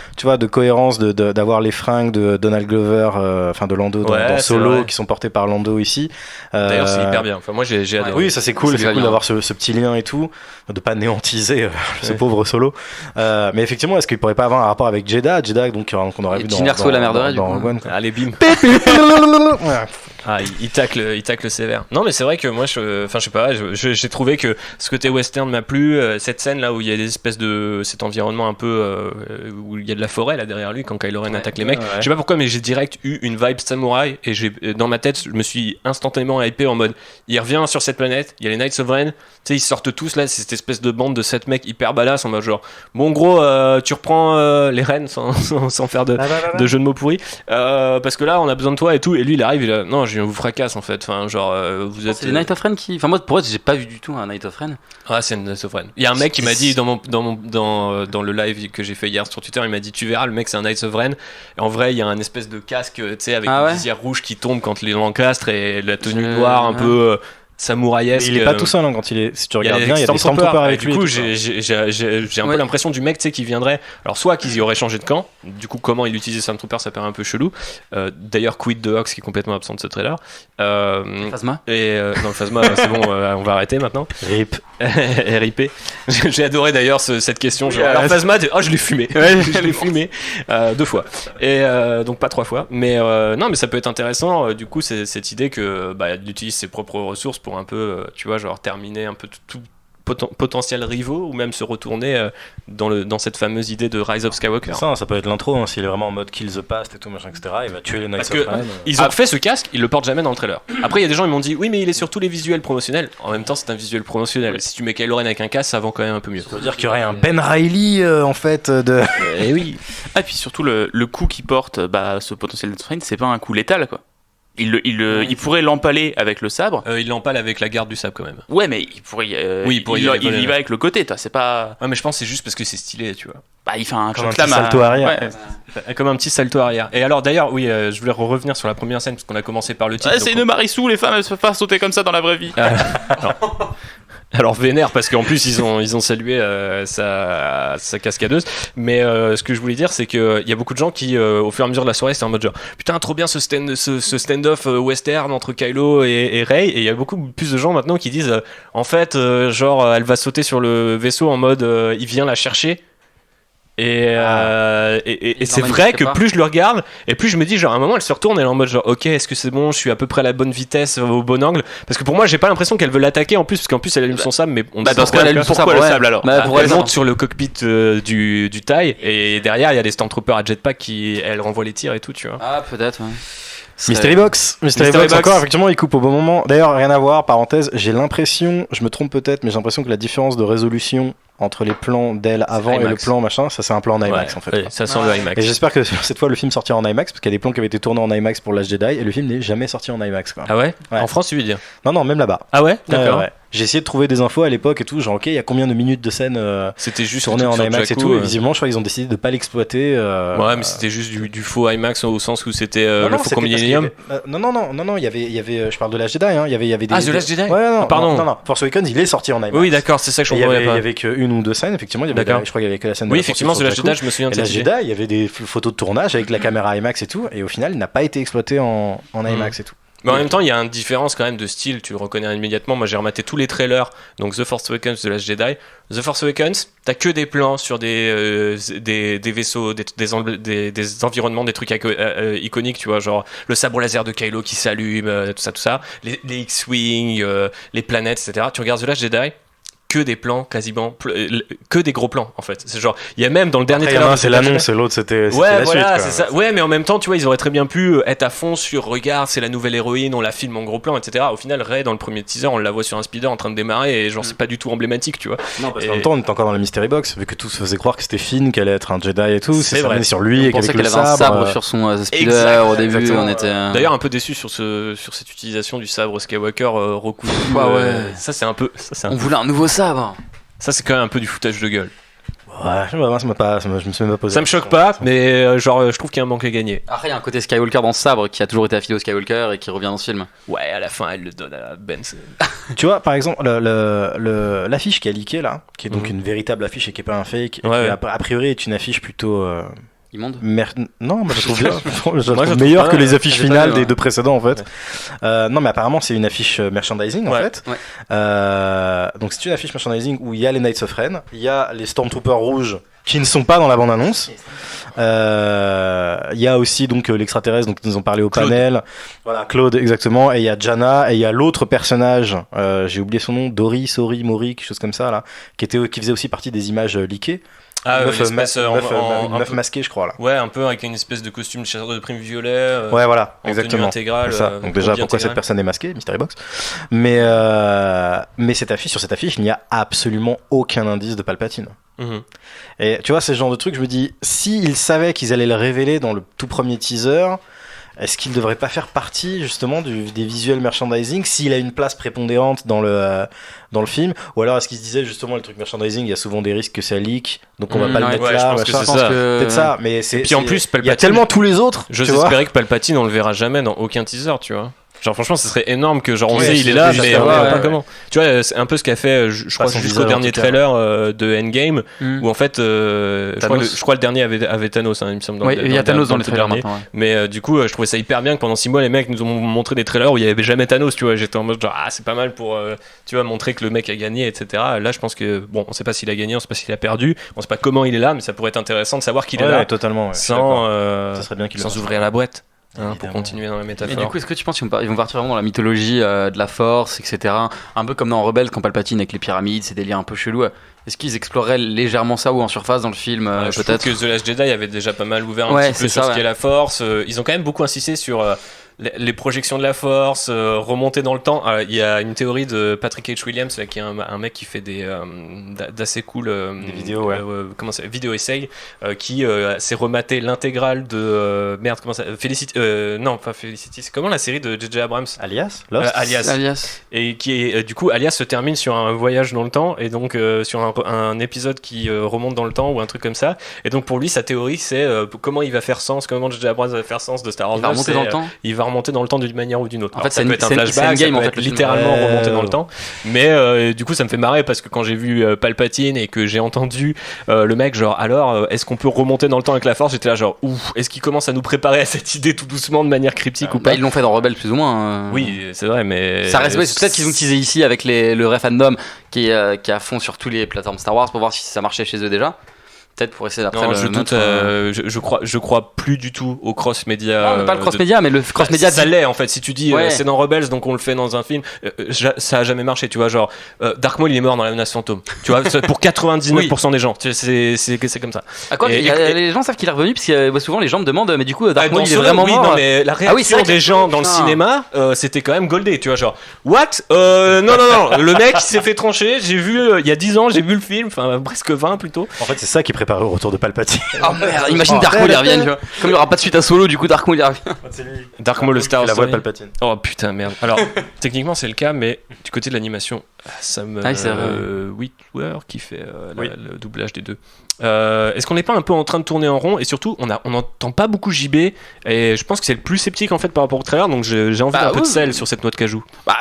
cohérence d'avoir les fringues de Donald Glover, enfin de Lando dans Solo, qui sont portées par Lando ici. D'ailleurs, c'est hyper bien. Enfin, moi, j'ai adoré. Oui, ça c'est cool d'avoir ce petit lien et tout, de pas néantiser ce pauvre Solo, mais effectivement est-ce qu'il pourrait pas avoir un rapport avec Jeddah donc qu'on aurait vu dans la mer de Rey, dans Rogue One, allez bim. Ah, il tacle sévère. Non, mais c'est vrai que moi, je sais pas, j'ai trouvé que ce côté western m'a plu. Cette scène là où il y a des espèces de. Cet environnement un peu. Où il y a de la forêt là derrière lui quand Kylo Ren attaque les mecs. Ouais. Je sais pas pourquoi, mais j'ai direct eu une vibe samouraï. Et dans ma tête, je me suis instantanément hypé en mode il revient sur cette planète, il y a les Knights of Ren. Tu sais, ils sortent tous là, c'est cette espèce de bande de 7 mecs hyper badass en mode genre. Bon, gros, tu reprends les Ren sans faire de jeu de mots pourris. Parce que là, on a besoin de toi et tout. Et lui, il arrive, il a. Non, je vous fracasse en fait. Enfin, genre, vous êtes. C'est les Night of Ren qui. Enfin, moi, pour être, j'ai pas vu du tout un Night of Ren. Ah, c'est une Knights of Ren. Il y a un mec qui m'a dit dans le live que j'ai fait hier sur Twitter, il m'a dit tu verras, le mec c'est un Knights of Ren. Et en vrai, il y a un espèce de casque, tu sais, avec une visière rouge qui tombe quand les l'encastre et la tenue noire un peu samouraïesque. Il est pas tout seul quand il est. Si tu regardes bien, il y a des Stormtroopers Stormtroopers avec lui. Du coup, j'ai un peu l'impression du mec, tu sais, qui viendrait. Alors, soit qu'ils y auraient changé de camp. Du coup, comment il utilisait Stormtrooper, ça paraît un peu chelou. D'ailleurs, quid de Hux qui est complètement absent de ce trailer. Phasma. Et non, le Phasma, c'est bon, on va arrêter maintenant. RIP. RIP. J'ai adoré d'ailleurs cette question. Genre, alors Phasma, je l'ai fumé. Je l'ai fumé 2 fois. Et donc pas 3 fois. Mais non, mais ça peut être intéressant. Du coup, c'est cette idée que il utilise ses propres ressources pour un peu, tu vois, genre terminer un peu tout potentiel rivaux ou même se retourner dans cette fameuse idée de Rise of Skywalker. Ça peut être l'intro, hein, s'il est vraiment en mode kill the past et tout machin, etc. Il va tuer les Knights of Ren. Ils ont fait ce casque, ils le portent jamais dans le trailer. Après, il y a des gens qui m'ont dit oui, mais il est sur tous les visuels promotionnels. En même temps, c'est un visuel promotionnel. Si tu mets Kylo Ren avec un casque, ça vend quand même un peu mieux. Ça veut dire qu'il y aurait un Ben Reilly en fait de. Et oui. Ah, et puis surtout, le coup qu'il porte, ce potentiel Night of Ren, c'est pas un coup létal, quoi. Il pourrait l'empaler avec le sabre. Il l'empale avec la garde du sabre quand même. Ouais, mais il pourrait. Il y va avec le côté, toi. C'est pas. Ouais, mais je pense que c'est juste parce que c'est stylé, tu vois. Bah, il fait un Comme un petit salto arrière. Ouais. Comme un petit salto arrière. Et alors d'ailleurs, oui, je voulais revenir sur la première scène parce qu'on a commencé par le titre. Ouais, c'est une Marissou, les femmes elles se peuvent pas sauter comme ça dans la vraie vie. Alors vénère parce qu'en plus ils ont salué sa cascadeuse. Mais ce que je voulais dire c'est que il y a beaucoup de gens qui au fur et à mesure de la soirée c'est en mode genre putain trop bien ce stand-off western entre Kylo et Rey. Et il y a beaucoup plus de gens maintenant qui disent en fait genre elle va sauter sur le vaisseau en mode il vient la chercher. Et c'est vrai que plus je le regarde et plus je me dis genre à un moment elle se retourne elle est en mode genre ok est-ce que c'est bon je suis à peu près à la bonne vitesse au bon angle parce que pour moi j'ai pas l'impression qu'elle veut l'attaquer en plus parce qu'en plus elle allume son sable mais on dans ce cas elle allume pourquoi le sable alors elle monte sur le cockpit du TIE et derrière il y a des Stormtroopers à jetpack qui elle renvoie les tirs et tout tu vois. Ah peut-être ouais. Mystery Box encore effectivement il coupe au bon moment. D'ailleurs rien à voir parenthèse j'ai l'impression je me trompe peut-être mais j'ai l'impression que la différence de résolution entre les plans d'elle avant et le plan machin ça c'est un plan en IMAX en fait oui, ça sent le IMAX et j'espère que cette fois le film sortira en IMAX parce qu'il y a des plans qui avaient été tournés en IMAX pour Last Jedi et le film n'est jamais sorti en IMAX quoi. Ah ouais en France tu veux dire non même là-bas ah ouais d'accord ouais. J'ai essayé de trouver des infos à l'époque et tout, genre ok, il y a combien de minutes de scène c'était juste tourné en IMAX et tout, et visiblement je crois qu'ils ont décidé de pas l'exploiter. Ouais, mais c'était juste du faux IMAX au sens où c'était le Faucon Millennium. Non, il y avait, je parle de Last Jedi, hein, il y avait des. Ah, The Last Jedi. Ouais, non, pardon. Non, Force Awakens, il est sorti en IMAX. Oui, d'accord, c'est ça que je comprenais pas. Il y avait qu'une ou deux scènes, effectivement, je crois qu'il y avait que la scène. Oui, effectivement, The Last Jedi, je me souviens de Last Jedi, il y avait des photos de tournage avec la caméra IMAX et tout, et au final, il n'a pas été exploité en IMAX et tout. Mais en même temps, il y a une différence quand même de style, tu le reconnais immédiatement. Moi, j'ai rematé tous les trailers, donc The Force Awakens, The Last Jedi. The Force Awakens, t'as que des plans sur des vaisseaux, des environnements, des trucs iconiques, tu vois, genre le sabre laser de Kylo qui s'allume, tout ça, les X-Wing, les planètes, etc. Tu regardes The Last Jedi, que des plans quasiment que des gros plans en fait c'est genre il y a même dans le dernier trailer c'est l'annonce et l'autre c'était ouais la voilà suite, c'est ça ouais mais en même temps tu vois ils auraient très bien pu être à fond sur regarde c'est la nouvelle héroïne on la filme en gros plan etc au final Rey dans le premier teaser on la voit sur un speeder en train de démarrer et genre c'est pas du tout emblématique tu vois non parce qu'en même temps on est encore dans la Mystery Box vu que tout se faisait croire que c'était Finn qu'elle allait être un Jedi et tout c'est vrai sur lui et qu'avec le sabre sur son speeder au début on était d'ailleurs un peu déçu sur cette utilisation du sabre Skywalker recousu ça c'est un peu on voulait un nouveau sabre. Ça, c'est quand même un peu du foutage de gueule. Ouais, je me suis même pas posé. Ça me choque pas, mais genre, je trouve qu'il y a un manque à gagner. Après, il y a un côté Skywalker dans ce sabre qui a toujours été affilié au Skywalker et qui revient dans ce film. Ouais, à la fin, elle le donne à Ben. Tu vois, par exemple, l'affiche qui a leaké là, qui est donc une véritable affiche et qui est pas un fake, qui a priori est une affiche plutôt. Immonde. Non, moi je trouve bien. je trouve meilleur que les affiches finales des deux précédents en fait. Non, mais apparemment c'est une affiche merchandising en fait. Ouais. Donc c'est une affiche merchandising où il y a les Knights of Ren, il y a les Stormtroopers rouges qui ne sont pas dans la bande-annonce. Il il y a aussi donc l'extraterrestre dont ils nous ont parlé au Claude. panel. Voilà, Claude, exactement. Et il y a Jana, et il y a l'autre personnage, j'ai oublié son nom, Sori, Mori, quelque chose comme ça, là, qui faisait aussi partie des images leakées. Ah, Une meuf, l'espèce, une un meuf peu- masquée, je crois, là. Ouais, un peu avec une espèce de costume de chasseur de primes violet. Ouais, voilà, en tenue exactement. intégrale. C'est ça. Donc déjà, pourquoi cette personne est masquée, Mystery Box. Mais sur cette affiche, il n'y a absolument aucun indice de Palpatine. Mhm. Et tu vois, c'est ce genre de truc, je me dis, s'ils savaient qu'ils allaient le révéler dans le tout premier teaser, est-ce qu'il ne devrait pas faire partie justement des visuels merchandising s'il a une place prépondérante dans le film? Ou alors est-ce qu'il se disait justement le truc merchandising, il y a souvent des risques que ça leak, donc on va pas le mettre ouais, là, je pense que machin. c'est ça. Peut-être ça, mais c'est. puis en plus, il y a Palpatine, tellement tous les autres. J'ose tu vois. espérer que Palpatine, on le verra jamais dans aucun teaser, tu vois. Genre franchement, ce serait énorme que genre on Ouais, sait il c'est est là, juste mais ça, on verra ouais, pas ouais. comment. Tu vois, c'est un peu ce qu'a fait, je crois, son jusqu'au visage, en dernier tout cas. trailer de Endgame, où en fait, je Thanos. crois le dernier avait Thanos, hein, il me semble. Oui, il y a Thanos dans les tout trailers dernier. maintenant. Ouais. Mais du coup, je trouvais ça hyper bien que pendant 6 mois, les mecs nous ont montré des trailers où il y avait jamais Thanos, tu vois. J'étais en mode genre, c'est pas mal pour, tu vois, montrer que le mec a gagné, etc. Là, je pense que, bon, on sait pas s'il a gagné, on sait pas s'il a perdu, on sait pas comment il est là, mais ça pourrait être intéressant de savoir qu'il est Ouais, là totalement. Ouais, je suis d'accord. sans, Ça serait bien qu'il le sans fasse. ouvrir la boîte. Pour Évidemment. continuer dans la Et métaphore. du coup, est-ce que tu penses qu'ils vont partir vraiment dans la mythologie de la force, etc. Un peu comme dans Rebels, quand Palpatine avec les pyramides, ces délires un peu chelous. Est-ce qu'ils exploreraient légèrement ça ou en surface dans le film, Je trouve peut-être que The Last Jedi avait déjà pas mal ouvert un Ouais, petit peu c'est sur ça, ce qu'est ouais. la Force. Ils ont quand même beaucoup insisté sur les projections de la Force, remonter dans le temps. Il y a une théorie de Patrick H. Williams, là, qui est un mec qui fait d'assez cool Des vidéos, ouais. vidéo essay, qui s'est rematé l'intégrale de merde, comment ça Felicity, non pas Felicity, c'est comment la série de J.J. Abrams, Alias Lost Alias. Et qui est du coup Alias se termine sur un voyage dans le temps et donc sur un épisode qui remonte dans le temps ou un truc comme ça, et donc pour lui sa théorie c'est comment il va faire sens, comment J.J. Abrams va faire sens de Star Wars Il va 9, remonter c'est, dans le temps. il va remonter dans le temps d'une manière ou d'une autre. En Alors, fait, ça c'est peut une- être un c'est une- flashback, c'est une ça game, peut en fait, être le film. littéralement Ouais. remonter dans le temps, mais du coup ça me fait marrer parce que quand j'ai vu Palpatine et que j'ai entendu le mec genre alors est-ce qu'on peut remonter dans le temps avec la Force, j'étais là genre ouf, est-ce qu'il commence à nous préparer à cette idée tout doucement de manière cryptique ou pas? Bah, ils l'ont fait dans Rebels plus ou moins. Oui, c'est vrai, mais Ça reste, ouais, c'est peut-être qu'ils ont teasé ici avec le vrai fandom qui est à fond sur tous les plateformes Star Wars pour voir si ça marchait chez eux déjà. Peut-être pour essayer d'après Non, le je doute. mettre, Je crois plus du tout au cross média. Non, mais pas le cross-média, mais le cross-média. Ça l'est en fait. Si tu dis Ouais. c'est dans Rebels, donc on le fait dans un film, ça a jamais marché. Tu vois, genre Dark Maul il est mort dans la menace fantôme. Tu vois, c'est pour 99% des gens. Tu sais, c'est comme ça. À quoi Et- les gens savent qu'il est revenu parce que souvent les gens me demandent mais du coup Dark Dans Maul il est Solo, vraiment oui, mort. non, mais la Ah oui, c'est réaction vrai que- des gens dans le Putain. cinéma, c'était quand même goldé. Tu vois, genre what non, le mec il s'est fait trancher. J'ai vu il y a 10 ans, j'ai vu le film, enfin presque 20 plutôt. En fait, c'est ça qui prépare le retour de Palpatine. Oh merde, imagine Dark Maul il revienne, tu vois. Comme il n'y aura pas de suite à Solo, du coup Dark Maul il revient. Dark Maul le Star La voix de Story. Palpatine. Oh putain merde. Alors techniquement c'est le cas, mais du côté de l'animation, Sam Ah, c'est vrai. Witwer qui fait Oui. le doublage des deux. Est-ce qu'on n'est pas un peu en train de tourner en rond, et surtout on n'entend pas beaucoup JB, et je pense que c'est le plus sceptique en fait par rapport au trailer, donc j'ai envie Bah d'un peu de ouais. sel sur cette noix de cajou. Bah,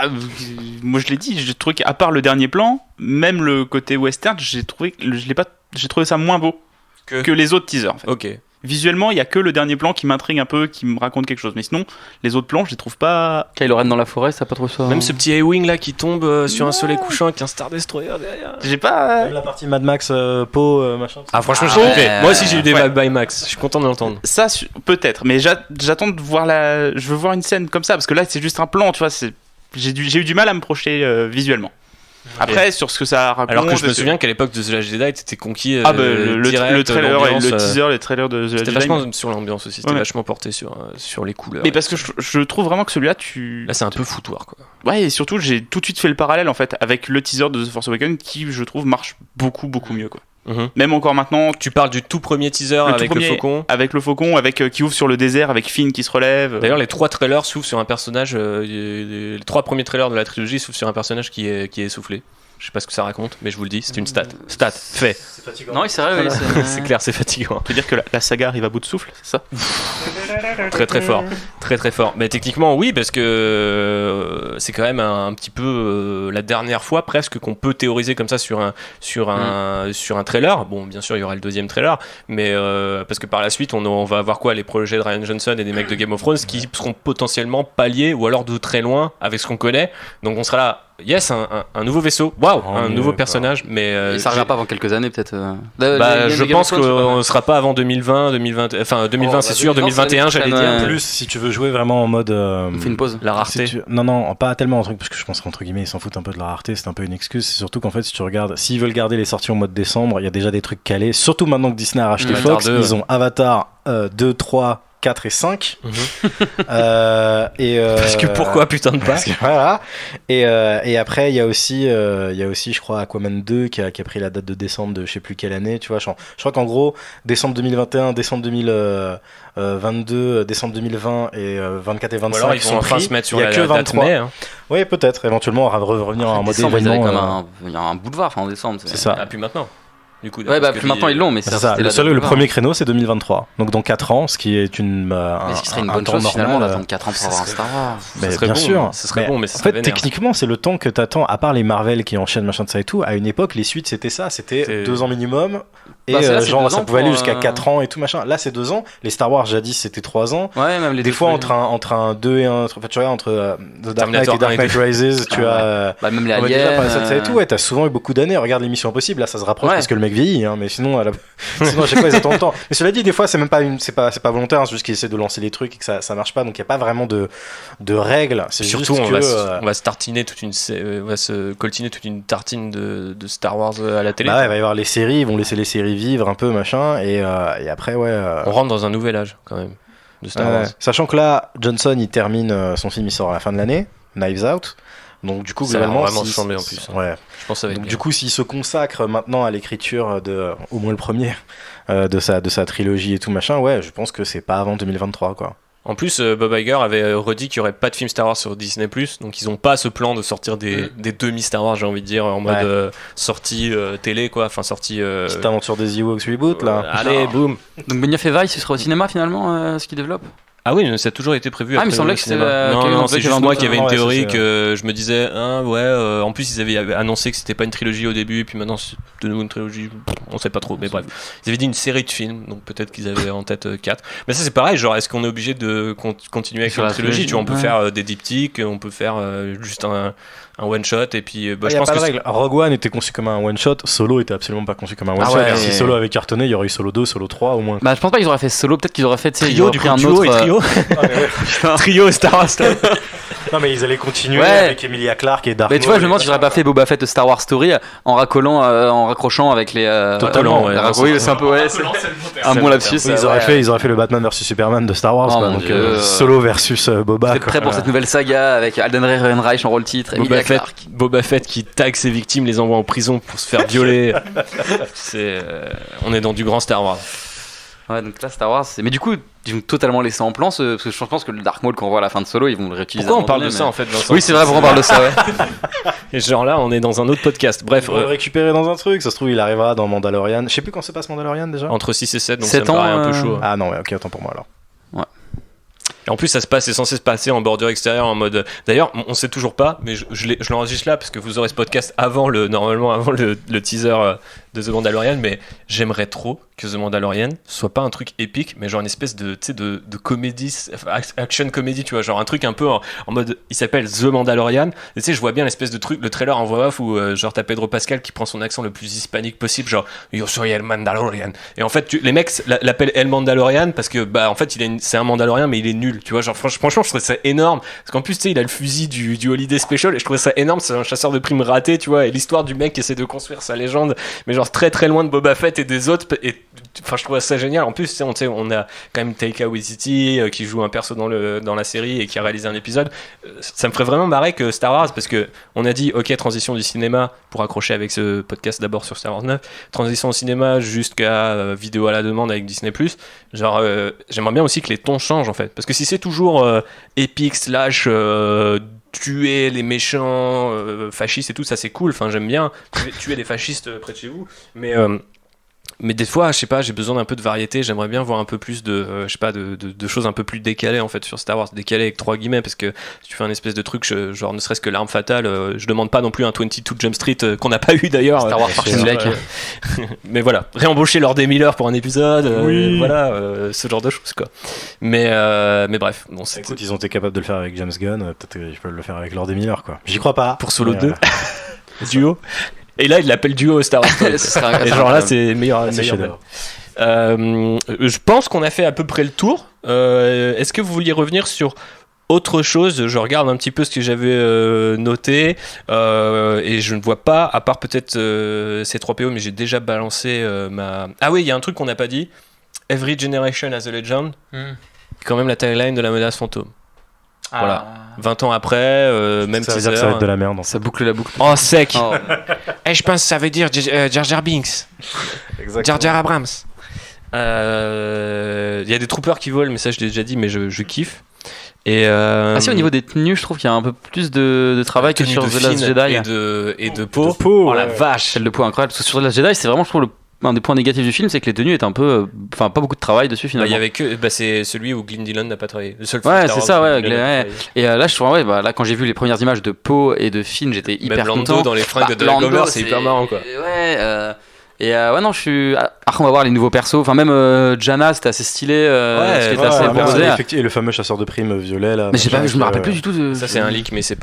moi je l'ai dit, j'ai trouvé qu'à part le dernier plan, même le côté western, j'ai trouvé ça moins beau que les autres teasers. En fait. Ok. Visuellement, il y a que le dernier plan qui m'intrigue un peu, qui me raconte quelque chose. Mais sinon, les autres plans, je les trouve pas. Kylo Ren dans la forêt, ça pas trop ça. Même ce petit A-Wing là qui tombe sur un soleil couchant avec un Star Destroyer derrière. J'ai pas. Même la partie Mad Max, Poe, machin. Ah franchement Ah, j'ai ouais. kiffé. Moi aussi j'ai eu des Ouais. vibes by Max. Je suis content de l'entendre. Ça, peut-être. Mais j'attends de voir la. Je veux voir une scène comme ça parce que là, c'est juste un plan. Tu vois, j'ai eu du mal à me projeter visuellement. Après, sur ce que ça raconte. Alors que je me est-ce souviens qu'à l'époque de The Last Jedi, t'étais conquis. Ah bah, le direct, trailer et l'ambiance, le teaser, les trailers de The Last C'était Jedi. vachement sur l'ambiance aussi, c'était Ouais. vachement porté sur les couleurs. Mais parce que je trouve vraiment que celui-là, Là c'est un peu foutoir quoi. Ouais, et surtout, j'ai tout de suite fait le parallèle en fait avec le teaser de The Force Awakens qui, je trouve, marche beaucoup mieux quoi. Même encore maintenant, Tu parles du tout premier teaser Le tout avec premier- le faucon. avec le faucon, qui ouvre sur le désert, avec Finn qui se relève. D'ailleurs les 3 trailers s'ouvrent sur un personnage, les 3 premiers trailers de la trilogie s'ouvrent sur un personnage qui est essoufflé. Je sais pas ce que ça raconte, mais je vous le dis, c'est une stat. Fait. C'est fatigant. Non, oui, c'est vrai, oui, C'est clair, c'est fatigant. Tu veux dire que la saga arrive à bout de souffle, c'est ça? Très fort, très fort. Mais techniquement oui, parce que c'est quand même un petit peu la dernière fois presque qu'on peut théoriser comme ça sur un trailer. Bon, bien sûr il y aura le deuxième trailer, mais parce que par la suite on va avoir quoi, les projets de Ryan Johnson et des mecs de Game of Thrones qui seront potentiellement pas liés ou alors de très loin avec ce qu'on connaît. Donc on sera là. Yes, un nouveau vaisseau. Waouh, un nouveau personnage. Mais Et ça arrivera pas avant quelques années, peut-être. je pense qu'on ne sera pas avant 2020, 2020. Enfin, 2020, c'est sûr. 2021, j'allais dire. En plus, si tu veux jouer vraiment en mode. On fait une pause. La rareté. Non, pas tellement un truc, parce que je pense qu'entre guillemets, ils s'en foutent un peu de la rareté, c'est un peu une excuse. C'est surtout qu'en fait, si tu regardes, s'ils veulent garder les sorties au mois de décembre, il y a déjà des trucs calés. Surtout maintenant que Disney a racheté Avatar Fox, 2, ils ont Avatar 2, 3, 4 et 5. Parce que pourquoi putain de pas. Parce que, voilà. Et après, il y a aussi, je crois, Aquaman 2 qui a pris la date de décembre de je sais plus quelle année. Tu vois, je crois qu'en gros, décembre 2021, décembre 2022, décembre 2020 et 24 et 25. Ou alors ils vont enfin se mettre sur il y a la que date 23. mai. Hein. Oui, peut-être. Éventuellement, on va revenir en mode Décembre, ils avaient événement. quand même il y a un boulevard en décembre. C'est ça. Ah, plus maintenant. Du coup, Ouais, plus maintenant ils l'ont, mais C'est ça. Le premier créneau, c'est 2023. Donc dans 4 ans, ce qui est mais ce qui serait une bonne temps chose normal, finalement d'attendre 4 ans pour avoir un Star Wars. Mais serait bien bon, sûr. Ce serait bon, mais ça en serait fait, vénère. techniquement, c'est le temps que t'attends. À part les Marvel qui enchaînent machin de ça et tout, à une époque, les suites c'était ça. C'était 2 ans minimum. Et Bah, c'est genre, 2 ça ans pouvait aller pour, jusqu'à 4 ans et tout machin. Là, c'est 2 ans. Les Star Wars, jadis, c'était 3 ans. Ouais, même les Des deux fois, premiers. entre un 2 et un. Enfin, tu regardes entre The Dark Knight Terminator et Dark 1 et Knight 2. Rises, tu as. Bah, même les On va déjà aliens. parler de ça et tout, ouais, t'as souvent eu beaucoup d'années. Regarde l'émission Impossible, là ça se rapproche Ouais. parce que le mec vieillit, hein, mais sinon, sinon à chaque fois ils attendent longtemps. Mais cela dit, des fois c'est même pas c'est pas volontaire, hein, c'est juste qu'ils essaient de lancer les trucs et que ça marche pas, donc il y a pas vraiment de règles. C'est Surtout, juste on va se tartiner on va se coltiner toute une tartine de Star Wars à la télé. Bah ouais, il va y avoir les séries, ils vont laisser les séries vivre un peu machin, et après ouais. On rentre dans un nouvel âge quand même de Star Wars. Sachant que là, Johnson il termine son film, il sort à la fin de l'année, Knives Out. Donc du coup Ça a globalement, vraiment changé en plus. Ouais. Je pense avec Donc du coup, s'il se consacre maintenant à l'écriture de, au moins le premier, de sa trilogie et tout machin, ouais, je pense que c'est pas avant 2023 quoi. En plus, Bob Iger avait redit qu'il n'y aurait pas de film Star Wars sur Disney+, donc ils n'ont pas ce plan de sortir des demi-Star Wars, j'ai envie de dire, en mode sortie télé, quoi, enfin sortie... Petite aventure des Ewoks reboot là. Allez, boum. Donc Benioff et Weiss, ce sera au cinéma finalement, ce qu'ils développent. Ah oui, mais ça a toujours été prévu. Ah, après mais il semblait le que cinéma. c'était, Non, c'est juste moi qui avait une Ouais, théorie c'est- que je me disais, en plus ils avaient annoncé que c'était pas une trilogie au début, et puis maintenant c'est de nouveau une trilogie, on sait pas trop, mais bref. Ils avaient dit une série de films, donc peut-être qu'ils avaient en tête 4. Mais ça c'est pareil, genre est-ce qu'on est obligé de continuer avec Sur une la trilogie? Tu vois, on peut ouais. faire des diptyques, on peut faire juste un one shot, et puis Il je y a pense pas que de règle. Rogue One était conçu comme un one shot, Solo était absolument pas conçu comme un one Ah shot. ouais. Si Solo avait cartonné, il y aurait eu Solo 2, Solo 3 au moins. Bah, je pense pas qu'ils auraient fait solo, peut-être qu'ils auraient fait, tu sais, ils trio, auraient du pris coup, un duo autre. et trio. Trio Star Wars. Non mais ils allaient continuer Ouais. avec Emilia Clarke et Dark Mais tu vois, Maul je me demande et si j'aurais pas fait Boba Fett Star Wars Story en raccrochant avec les. Totalement, ouais. Oui, c'est un peu, ouais, c'est un bon lapsus. Oui, ils auraient fait le Batman vs Superman de Star Wars, Oh quoi. mon Donc Dieu. Solo versus Boba. T'es prêt pour quoi. cette nouvelle saga avec Alden Ehrenreich en rôle titre, Emilia Clarke. Boba Fett qui tag ses victimes, les envoie en prison pour se faire violer. On est dans du grand Star Wars. Ouais, donc là, Star Wars, mais du coup, ils vont totalement laisser en plan, parce que je pense que le Dark Maul qu'on voit à la fin de Solo, ils vont le réutiliser. Pourquoi à un on parle de moment ça donné, en fait, Vincent? Oui, c'est vrai, pourquoi on parle de ça, ouais. Et genre là, on est dans un autre podcast. Bref, Ils vont le récupérer dans un truc, ça se trouve il arrivera dans Mandalorian. Je sais plus quand se passe Mandalorian déjà. entre 6 et 7, donc 7 ça me paraît ans, un peu chaud. Ah non, ouais, ok, attends pour moi alors. Et en plus, c'est censé se passer en bordure extérieure, en mode. D'ailleurs, on sait toujours pas, mais je l'enregistre là parce que vous aurez ce podcast normalement avant le teaser de The Mandalorian. Mais j'aimerais trop que The Mandalorian soit pas un truc épique, mais genre une espèce de comédie, action comédie, tu vois, genre un truc un peu en mode. Il s'appelle The Mandalorian. Et tu sais, je vois bien l'espèce de truc, le trailer en voix off où genre t'as Pedro Pascal qui prend son accent le plus hispanique possible, genre Yo soy el Mandalorian. Et en fait, les mecs l'appellent El Mandalorian parce que bah en fait c'est un Mandalorian mais il est nul, tu vois, genre franchement je trouvais ça énorme parce qu'en plus tu sais il a le fusil du Holiday Special et je trouvais ça énorme, c'est un chasseur de primes raté, tu vois, et l'histoire du mec qui essaie de construire sa légende mais genre très très loin de Boba Fett et des autres, et enfin je trouvais ça génial. En plus tu sais, on a quand même Taika Waititi qui joue un perso dans la série et qui a réalisé un épisode. Ça me ferait vraiment marrer que Star Wars, parce que on a dit ok, transition du cinéma pour accrocher avec ce podcast d'abord sur Star Wars 9, transition au cinéma jusqu'à vidéo à la demande avec Disney+. Genre j'aimerais bien aussi que les tons changent en fait, parce que si c'est toujours épique slash tuer les méchants fascistes et tout, ça c'est cool, enfin j'aime bien tuer des fascistes près de chez vous, mais Mais des fois, je sais pas, j'ai besoin d'un peu de variété. J'aimerais bien voir un peu plus de, je sais pas, de choses un peu plus décalées en fait sur Star Wars. Décalées avec 3 guillemets, parce que si tu fais un espèce de truc, genre ne serait-ce que l'arme fatale, je demande pas non plus un 22 Jump Street qu'on n'a pas eu d'ailleurs. Star Wars Parks and Rec. Mais voilà, réembaucher Lord des Miller pour un épisode, voilà, ce genre de choses quoi. Mais bref, bon, Écoute, ils ont été capables de le faire avec James Gunn, peut-être qu'ils peuvent le faire avec Lord des Miller quoi. J'y crois pas. Pour Solo 2, duo. Et là, il l'appelle duo Star Wars. Et genre là, c'est meilleur. Je pense qu'on a fait à peu près le tour. Est-ce que vous vouliez revenir sur autre chose? Je regarde un petit peu ce que j'avais noté et je ne vois pas, à part peut-être C3PO, mais j'ai déjà balancé ma... Ah oui, il y a un truc qu'on n'a pas dit. Every Generation has a Legend. Quand même la tagline de la menace fantôme. Voilà. 20 ans après, même ça veut dire que ça va être de la merde. Ça boucle la boucle. Oh, sec. Et je pense que ça veut dire Jar Jar Binks. Jar Jar Abrams. Il y a des troopers qui volent, mais ça je l'ai déjà dit, mais je kiffe. Et si, au niveau des tenues, je trouve qu'il y a un peu plus de travail que sur The Last Jedi. Et de peau. Oh la vache. Celle de peau incroyable. Parce que sur The Last Jedi, c'est vraiment, je trouve, un des points négatifs du film, c'est que les tenues étaient un peu. Enfin, pas beaucoup de travail dessus finalement. Il y avait que. C'est celui où Glyn Dillon n'a pas travaillé. Le seul ouais, c'est ça, ouais. Et là, je trouve, là, quand j'ai vu les premières images de Poe et de Finn, j'étais hyper content. Lando dans les fringues de Glover, c'est hyper marrant quoi. Ouais, ouais, non, je suis. Après, on va voir les nouveaux persos. Enfin, même Janna, c'était assez stylé. Ce qui était assez proposé. Et le fameux chasseur de primes violet là. Mais je me rappelle plus du tout de. Ça, c'est un leak, mais c'était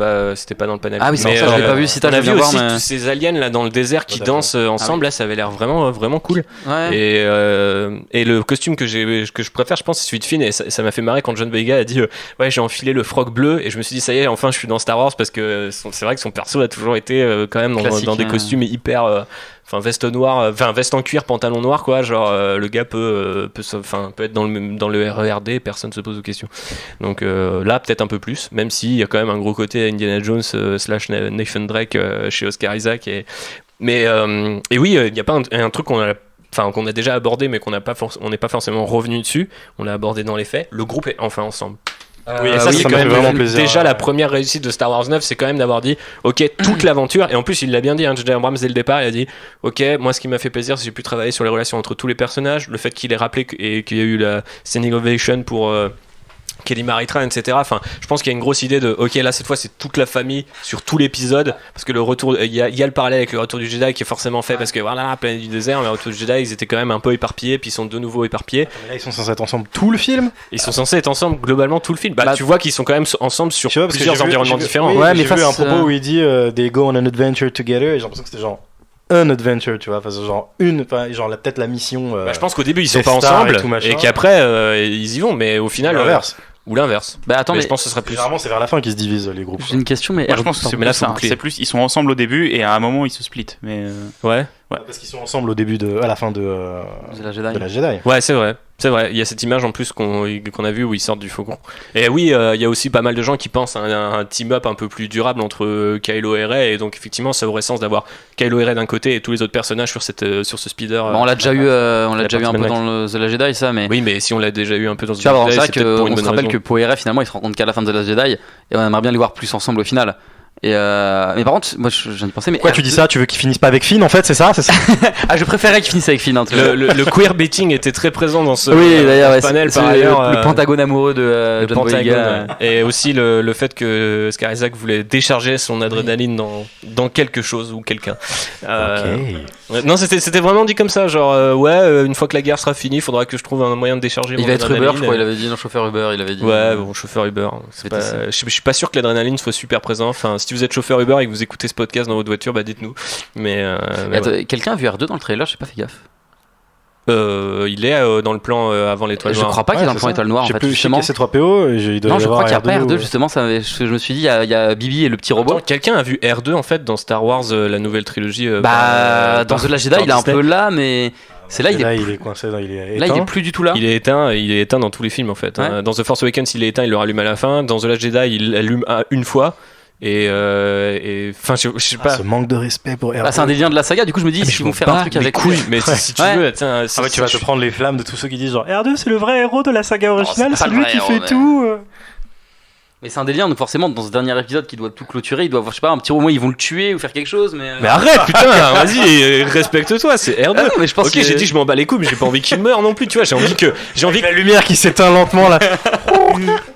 pas dans le panel. Ah oui, c'est ça, je l'ai pas vu. Si t'as vu voir, aussi tous ces aliens là dans le désert qui dansent ensemble, là, ça avait l'air vraiment cool. Ouais. Et le costume que je préfère, je pense, c'est celui de Finn. Et ça m'a fait marrer quand John Boyega a dit ouais, j'ai enfilé le frog bleu. Et je me suis dit, ça y est, enfin, je suis dans Star Wars parce que c'est vrai que son perso a toujours été quand même dans des costumes hyper. Enfin, veste noire, veste en cuir, pantalon noir, quoi. Genre, le gars peut être dans le RERD, personne se pose de questions. Donc là, peut-être un peu plus, même s'il y a quand même un gros côté Indiana Jones / Nathan Drake chez Oscar Isaac. Mais oui, il n'y a pas un truc qu'on a déjà abordé, mais on n'est pas forcément revenu dessus. On l'a abordé dans les faits. Le groupe est enfin ensemble. Oui, et ça, c'est ça quand même vraiment plaisir. Déjà la première réussite de Star Wars 9, c'est quand même d'avoir dit ok, toute l'aventure, et en plus il l'a bien dit, J.J. Abrams dès le départ, il a dit ok, moi ce qui m'a fait plaisir, c'est que j'ai pu travailler sur les relations entre tous les personnages, le fait qu'il ait rappelé et qu'il y a eu la standing ovation pour Kelly Maritran, etc. Enfin, je pense qu'il y a une grosse idée de ok, là cette fois c'est toute la famille sur tout l'épisode, parce que le retour, il y a le parallèle avec le retour du Jedi qui est forcément fait, parce que voilà, planète du désert, mais le retour du Jedi, ils étaient quand même un peu éparpillés, puis ils sont de nouveau éparpillés. Mais là ils sont censés être ensemble tout le film. Ils sont censés être ensemble globalement tout le film. Tu vois qu'ils sont quand même ensemble sur plusieurs environnements différents. Ouais, mais j'ai vu un propos où il dit they go on an adventure together, et j'ai l'impression que c'était genre un adventure, tu vois, enfin genre peut-être la mission. Je pense qu'au début ils sont pas ensemble et qu'après ils y vont, mais au final l'inverse. Ou l'inverse. Attends, mais je pense que ce serait plus. Généralement, c'est vers la fin qu'ils se divisent les groupes. J'ai une question, mais moi, je pense que c'est plus ils sont ensemble au début et à un moment ils se splitent. Mais ouais. Parce qu'ils sont ensemble au début à la fin de la Jedi. Ouais, c'est vrai. Il y a cette image en plus qu'on a vue où ils sortent du faucon. Et oui, il y a aussi pas mal de gens qui pensent à un team-up un peu plus durable entre Kylo et Rey, et donc effectivement ça aurait sens d'avoir Kylo et Rey d'un côté et tous les autres personnages sur ce speeder. On l'a déjà eu un peu dans The Last Jedi, ça, mais. Oui, mais si on l'a déjà eu un peu dans The Last Jedi, c'est peut-être pour une bonne raison. On se rappelle que Poe et Rey finalement ils se rencontrent qu'à la fin de The Last Jedi, et on aimerait bien les voir plus ensemble au final. Et mais par contre, moi je viens d'y penser. Mais pourquoi tu dis ça? Tu veux qu'ils finissent pas avec Finn en fait, c'est ça? Ah, je préférais qu'ils finissent avec Finn. Le queerbaiting était très présent dans ce panel par ailleurs. Le pentagone amoureux de John Boyega. Et aussi le fait que Oscar Isaac voulait décharger son adrénaline dans quelque chose ou quelqu'un. Non, c'était vraiment dit comme ça, genre une fois que la guerre sera finie, il faudra que je trouve un moyen de décharger mon adrénaline. Il va être Uber, je crois, il avait dit, non, chauffeur Uber, il avait dit. Ouais, bon, chauffeur Uber. Je suis pas sûr que l'adrénaline soit super présent. Enfin, si vous êtes chauffeur Uber et que vous écoutez ce podcast dans votre voiture, dites-nous. Mais attends, quelqu'un a vu R2 dans le trailer? J'ai pas fait gaffe. Il est dans le plan avant l'étoile noire. Je crois pas qu'il est dans le plan étoile noire en fait. Justement, c'est C3PO. Non, je crois qu'il y a pas R2 justement. Je me suis dit, il y a Bibi et le petit robot. Quelqu'un a vu R2 en fait dans Star Wars, la nouvelle trilogie. Dans The Last Jedi, il est un peu là, mais. C'est là, il est coincé, il est éteint. Là, il est plus du tout là. Il est éteint dans tous les films en fait. Ouais. Dans The Force Awakens, il est éteint, il le rallume à la fin. Dans The Last Jedi, il l'allume une fois. Et enfin, je sais pas. Ce manque de respect pour R2. C'est un des liens de la saga. Du coup, je me dis, s'ils vont faire un truc avec couilles. Mais si tu veux, tiens, tu vas te prendre les flammes de tous ceux qui disent genre R2, c'est le vrai héros de la saga originale, c'est lui qui fait tout. Mais c'est un délire, donc forcément, dans ce dernier épisode qui doit tout clôturer, il doit avoir, je sais pas, un petit moment, ils vont le tuer ou faire quelque chose, mais. Mais arrête, putain, vas-y, respecte-toi, c'est R2. Ah non, mais je pense ok, que- j'ai dit je m'en bats les couilles, mais j'ai pas envie qu'il meure non plus, tu vois. J'ai envie que. La lumière qui s'éteint lentement là.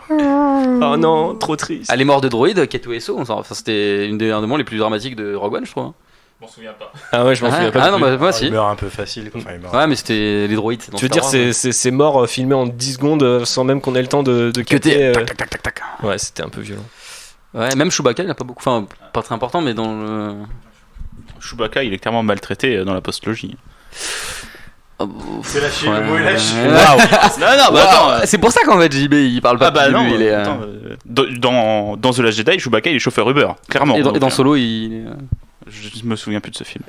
Oh non, trop triste. Ah, les morts de droïdes, K2SO, enfin, c'était un des moments les plus dramatiques de Rogue One, je trouve. Hein. Je m'en souviens pas. Ah ouais, je m'en souviens pas. Ah non, plus. bah moi si. Il meurt un peu facile. Quoi. Enfin, il meurt. Ouais, mais c'était les droïdes. c'est dans Tu veux dire, Star Wars, c'est mort filmé en 10 secondes sans même qu'on ait le temps de capter. Tac, tac, tac, tac. Ouais, c'était un peu violent. Ouais, même Chewbacca, il a pas beaucoup. Enfin, pas très important, mais dans le. Chewbacca, il est clairement maltraité dans la postlogie. C'est lâché, Ouais. le mot est lâché. Waouh. Non, non, Waouh. attends. C'est pour ça qu'en fait, JB, il parle pas Ah bah depuis le non, début, il est, attends, dans The Last Jedi, Chewbacca il est chauffeur Uber, clairement. Et dans Donc, Solo, il. je me souviens plus de ce film.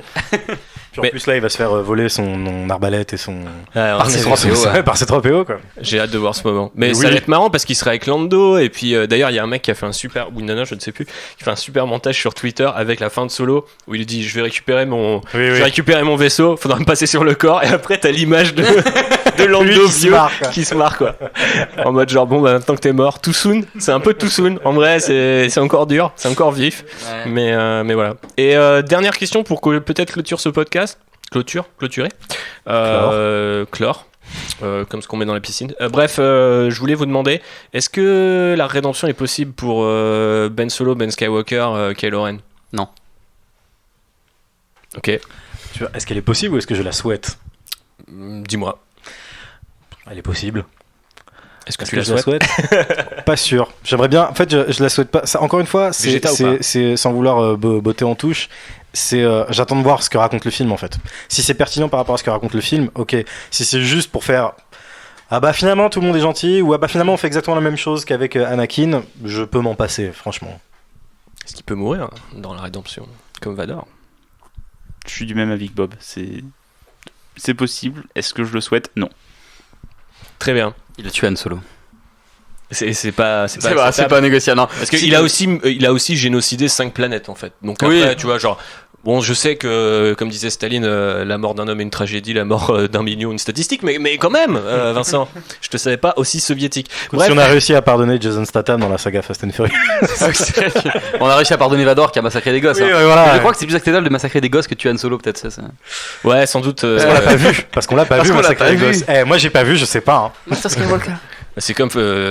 Puis en Mais- plus là, il va se faire voler son arbalète et son. Par ses ses 3PO, ouais. par ses 3PO quoi. J'ai hâte de voir ce moment. Mais Oui. ça va être marrant parce qu'il sera avec Lando. Et puis d'ailleurs, il y a un mec qui a fait un super. Ou une nana, je ne sais plus. Qui fait un super montage sur Twitter avec la fin de Solo. Où il dit je vais récupérer mon. Je vais récupérer mon vaisseau. Faudra me passer sur le corps. Et après, t'as l'image de Lando Lui qui se vieux marre, quoi. qui se marre quoi. En mode genre bon, bah maintenant que t'es mort, too soon. C'est un peu too soon. En vrai, c'est encore dur. C'est encore vif. Ouais. Mais voilà. Et dernière question pour que peut-être clôture ce podcast. Clôturer. Clore. Comme ce qu'on met dans la piscine. Bref, je voulais vous demander, est-ce que la rédemption est possible pour Ben Solo, Ben Skywalker, Kylo Ren? Non. Ok. Tu vois, est-ce qu'elle est possible ou est-ce que je la souhaite? Dis-moi. Elle est possible. Est-ce que Est-ce tu que la je la souhaites? souhaite? Pas sûr. J'aimerais bien. En fait, je la souhaite pas. Ça, encore une fois, Vegeta ou pas c'est sans vouloir botter en touche. J'attends de voir ce que raconte le film en fait. Si c'est pertinent par rapport à ce que raconte le film, ok. Si c'est juste pour faire ah bah finalement tout le monde est gentil ou ah bah finalement on fait exactement la même chose qu'avec Anakin, je peux m'en passer franchement. Est-ce qu'il peut mourir dans la rédemption comme Vador? Je suis du même avis que Bob. C'est possible. Est-ce que je le souhaite? Non. Très bien. Il a tué Han Solo. C'est pas C'est pas négociable, non. parce qu'il a aussi génocidé 5 planètes en fait. Donc Oui. après, tu vois, genre bon, je sais que comme disait Staline, la mort d'un homme est une tragédie, la mort d'un million une statistique, mais quand même, Vincent, je te savais pas aussi soviétique. Si on a réussi à pardonner Jason Statham dans la saga Fast and Furious. On a réussi à pardonner Vador qui a massacré des gosses. Oui, hein. ouais, voilà. Mais je crois que c'est plus acceptable de massacrer des gosses que de tuer Han Solo, peut-être. Ça. Ouais, sans doute. Parce qu'on l'a pas vu. Parce qu'on l'a pas Parce vu. qu'on l'a massacrer pas les vu. gosses. Moi j'ai pas vu, je sais pas. Hein. Master Skywalker. C'est comme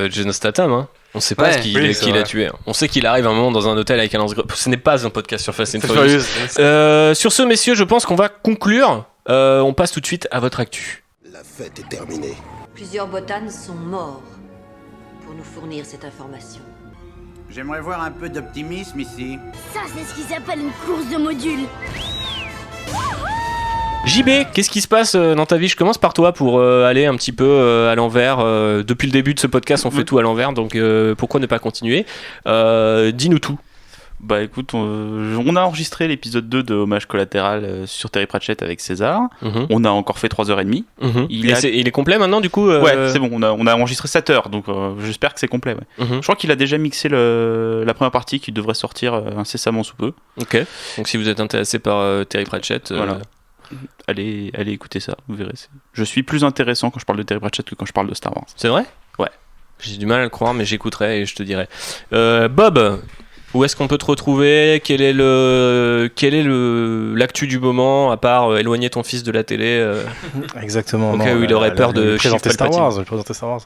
Jason Statham, hein. On sait pas Ouais, ce qu'il oui, c'est qui l'a vrai. tué. On sait qu'il arrive un moment dans un hôtel avec un lance-grenade. Ce n'est pas un podcast sur Fast and C'est Furious. furieux. Sur ce, messieurs, je pense qu'on va conclure. On passe tout de suite à votre actu. La fête est terminée. Plusieurs Botans sont morts pour nous fournir cette information. J'aimerais voir un peu d'optimisme ici. Ça, c'est ce qui s'appelle une course de modules. JB, qu'est-ce qui se passe dans ta vie? Je commence par toi pour aller un petit peu à l'envers. Depuis le début de ce podcast, on fait tout à l'envers, donc pourquoi ne pas continuer? Dis-nous tout. Bah écoute, on a enregistré l'épisode 2 de Hommage collatéral sur Terry Pratchett avec César. Mhm. On a encore fait 3h30. Mhm. Il Et a- il est complet maintenant, du coup? Ouais, c'est bon, on a enregistré 7 heures, donc j'espère que c'est complet. Ouais. Mhm. Je crois qu'il a déjà mixé la première partie qui devrait sortir incessamment sous peu. Ok. Donc si vous êtes intéressé par Terry Pratchett, Voilà. Allez écouter ça, vous verrez. Je suis plus intéressant quand je parle de Terry Pratchett que quand je parle de Star Wars. c'est vrai? Ouais. J'ai du mal à le croire, mais j'écouterai et je te dirai. Bob, où est-ce qu'on peut te retrouver? Quel est l'actu du moment, à part éloigner ton fils de la télé? Exactement. Au non, cas où il aurait peur de présenter chiffrer le Star Wars. Présenter Star Wars.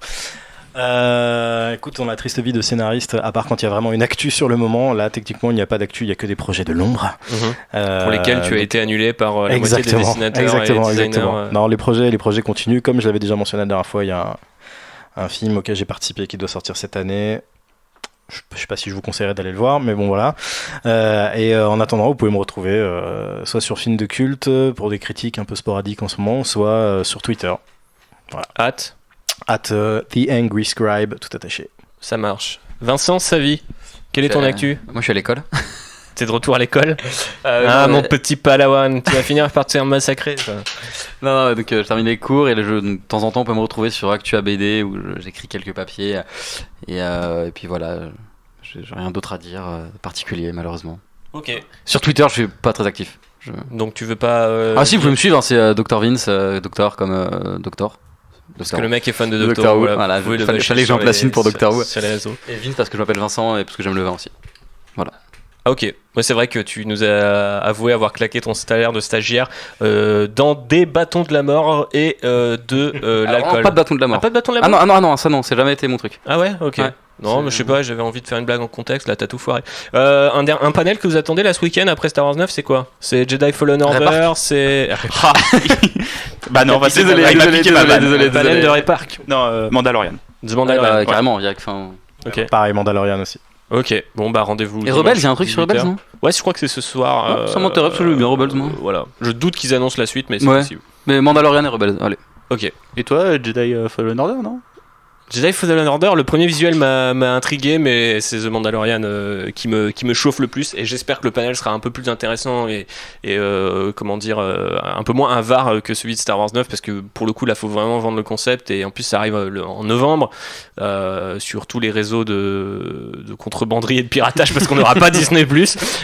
Écoute, on a la triste vie de scénariste, à part quand il y a vraiment une actu sur le moment. Là, techniquement, il n'y a pas d'actu, il n'y a que des projets de l'ombre. Pour lesquels tu as été annulé par la moitié des Exactement, dessinateurs exactement, et designers. exactement. Non, les projets continuent. Comme je l'avais déjà mentionné la dernière fois, il y a un film auquel j'ai participé qui doit sortir cette année. Je sais pas si je vous conseillerais d'aller le voir, mais bon voilà. En attendant, vous pouvez me retrouver soit sur Film de Culte pour des critiques un peu sporadiques en ce moment, soit sur Twitter. Hâte, The Angry Scribe, tout attaché. ça marche. Vincent, Savy, quelle est ton actu? Moi, je suis à l'école. T'es de retour à l'école? Non, mon mais- petit palawan, tu vas finir par te faire massacrer. toi. Non, donc je termine les cours et de temps en temps, on peut me retrouver sur Actua BD où j'écris quelques papiers. Et puis voilà, j'ai rien d'autre à dire de particulier, malheureusement. Ok. Sur Twitter, je suis pas très actif. Donc tu veux pas. Ah si, vous pouvez me suivre, hein, c'est Dr Vince, Docteur comme Doctor. Parce que le mec est fan de Doctor Doctor Who. Who, voilà, vous pouvez le fallait lâcher que j'en sur place les- une pour Doctor Who. Sur les réseaux. Et Vince parce que je m'appelle Vincent et parce que j'aime le vin aussi. Ah, ok, ouais, c'est vrai que tu nous as avoué avoir claqué ton salaire de stagiaire dans des bâtons de la mort et de l'alcool. Pas de bâton de la Ah, mort. pas de bâton de la Ah mort. non, ça non, c'est jamais été mon truc. Ah ouais, ok. Ouais. Non, C'est- mais je sais pas, j'avais envie de faire une blague en contexte, là t'as tout foiré. Un panel que vous attendez là ce week-end après Star Wars 9, c'est quoi? C'est Jedi Fallen Order, c'est. Bah non, bah, Désolé, il m'a désolé, piqué ma désolé, vanne. désolé. Le panel de Ray Park. Non, Mandalorian. The Ouais, Mandalorian. bah, Ouais. carrément, il y a que fin. Ok. Pareil, Mandalorian aussi. Ok, bon bah rendez-vous. Et dimanche, Rebels, il y a un truc sur 18 Rebels, heures. non? Ouais, je crois que c'est ce soir. Non, ça m'intéresse, parce que j'aime bien Rebels, moi. Voilà. Je doute qu'ils annoncent la suite, mais c'est Ouais. possible. Mais Mandalorian et Rebels, allez. Ok. Et toi, Jedi Fallen Order, non? Jedi Fallen Order, le premier visuel m'a intrigué, mais c'est The Mandalorian qui me chauffe le plus, et j'espère que le panel sera un peu plus intéressant et comment dire, un peu moins avare que celui de Star Wars 9, parce que pour le coup là faut vraiment vendre le concept, et en plus ça arrive en novembre sur tous les réseaux de contrebanderie et de piratage, parce qu'on n'aura pas Disney+,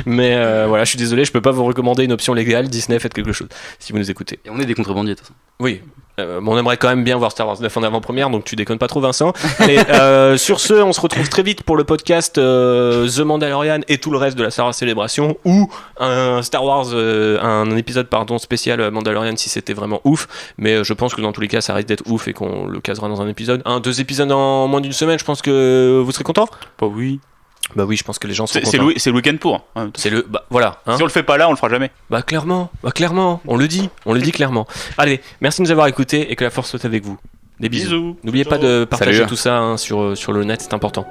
mais voilà, je suis désolé, je peux pas vous recommander une option légale. Disney, faites quelque chose si vous nous écoutez. Et on est des contrebandiers, de toute façon. Oui. Mais on aimerait quand même bien voir Star Wars 9 en avant-première, donc tu déconnes pas trop, Vincent. Allez, sur ce, on se retrouve très vite pour le podcast The Mandalorian et tout le reste de la Star Wars Célébration, ou un Star Wars, un épisode spécial Mandalorian si c'était vraiment ouf. Mais je pense que dans tous les cas, ça risque d'être ouf et qu'on le casera dans un épisode. 2 épisodes en moins d'une semaine, je pense que vous serez contents. Bah oui. Bah oui, je pense que les gens sont C'est contents. le week-end pour. Hein. C'est le, bah voilà. Hein. Si on le fait pas là, on le fera jamais. Bah clairement, on le dit clairement. Allez, merci de nous avoir écoutés et que la force soit avec vous. Des bisous. N'oubliez pas de partager Salut. tout ça hein, sur le net, c'est important.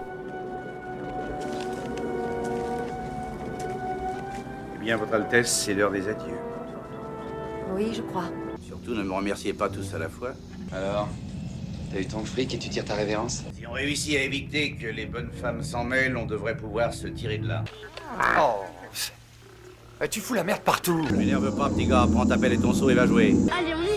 Eh bien, Votre Altesse, c'est l'heure des adieux. Oui, je crois. Surtout, ne me remerciez pas tous à la fois. Alors, t'as eu ton fric et tu tires ta révérence? Si on réussit à éviter que les bonnes femmes s'en mêlent, on devrait pouvoir se tirer de là. Oh, tu fous la merde partout. Ne m'énerve pas, petit gars. Prends ta pelle et ton seau et va jouer. Allez, on y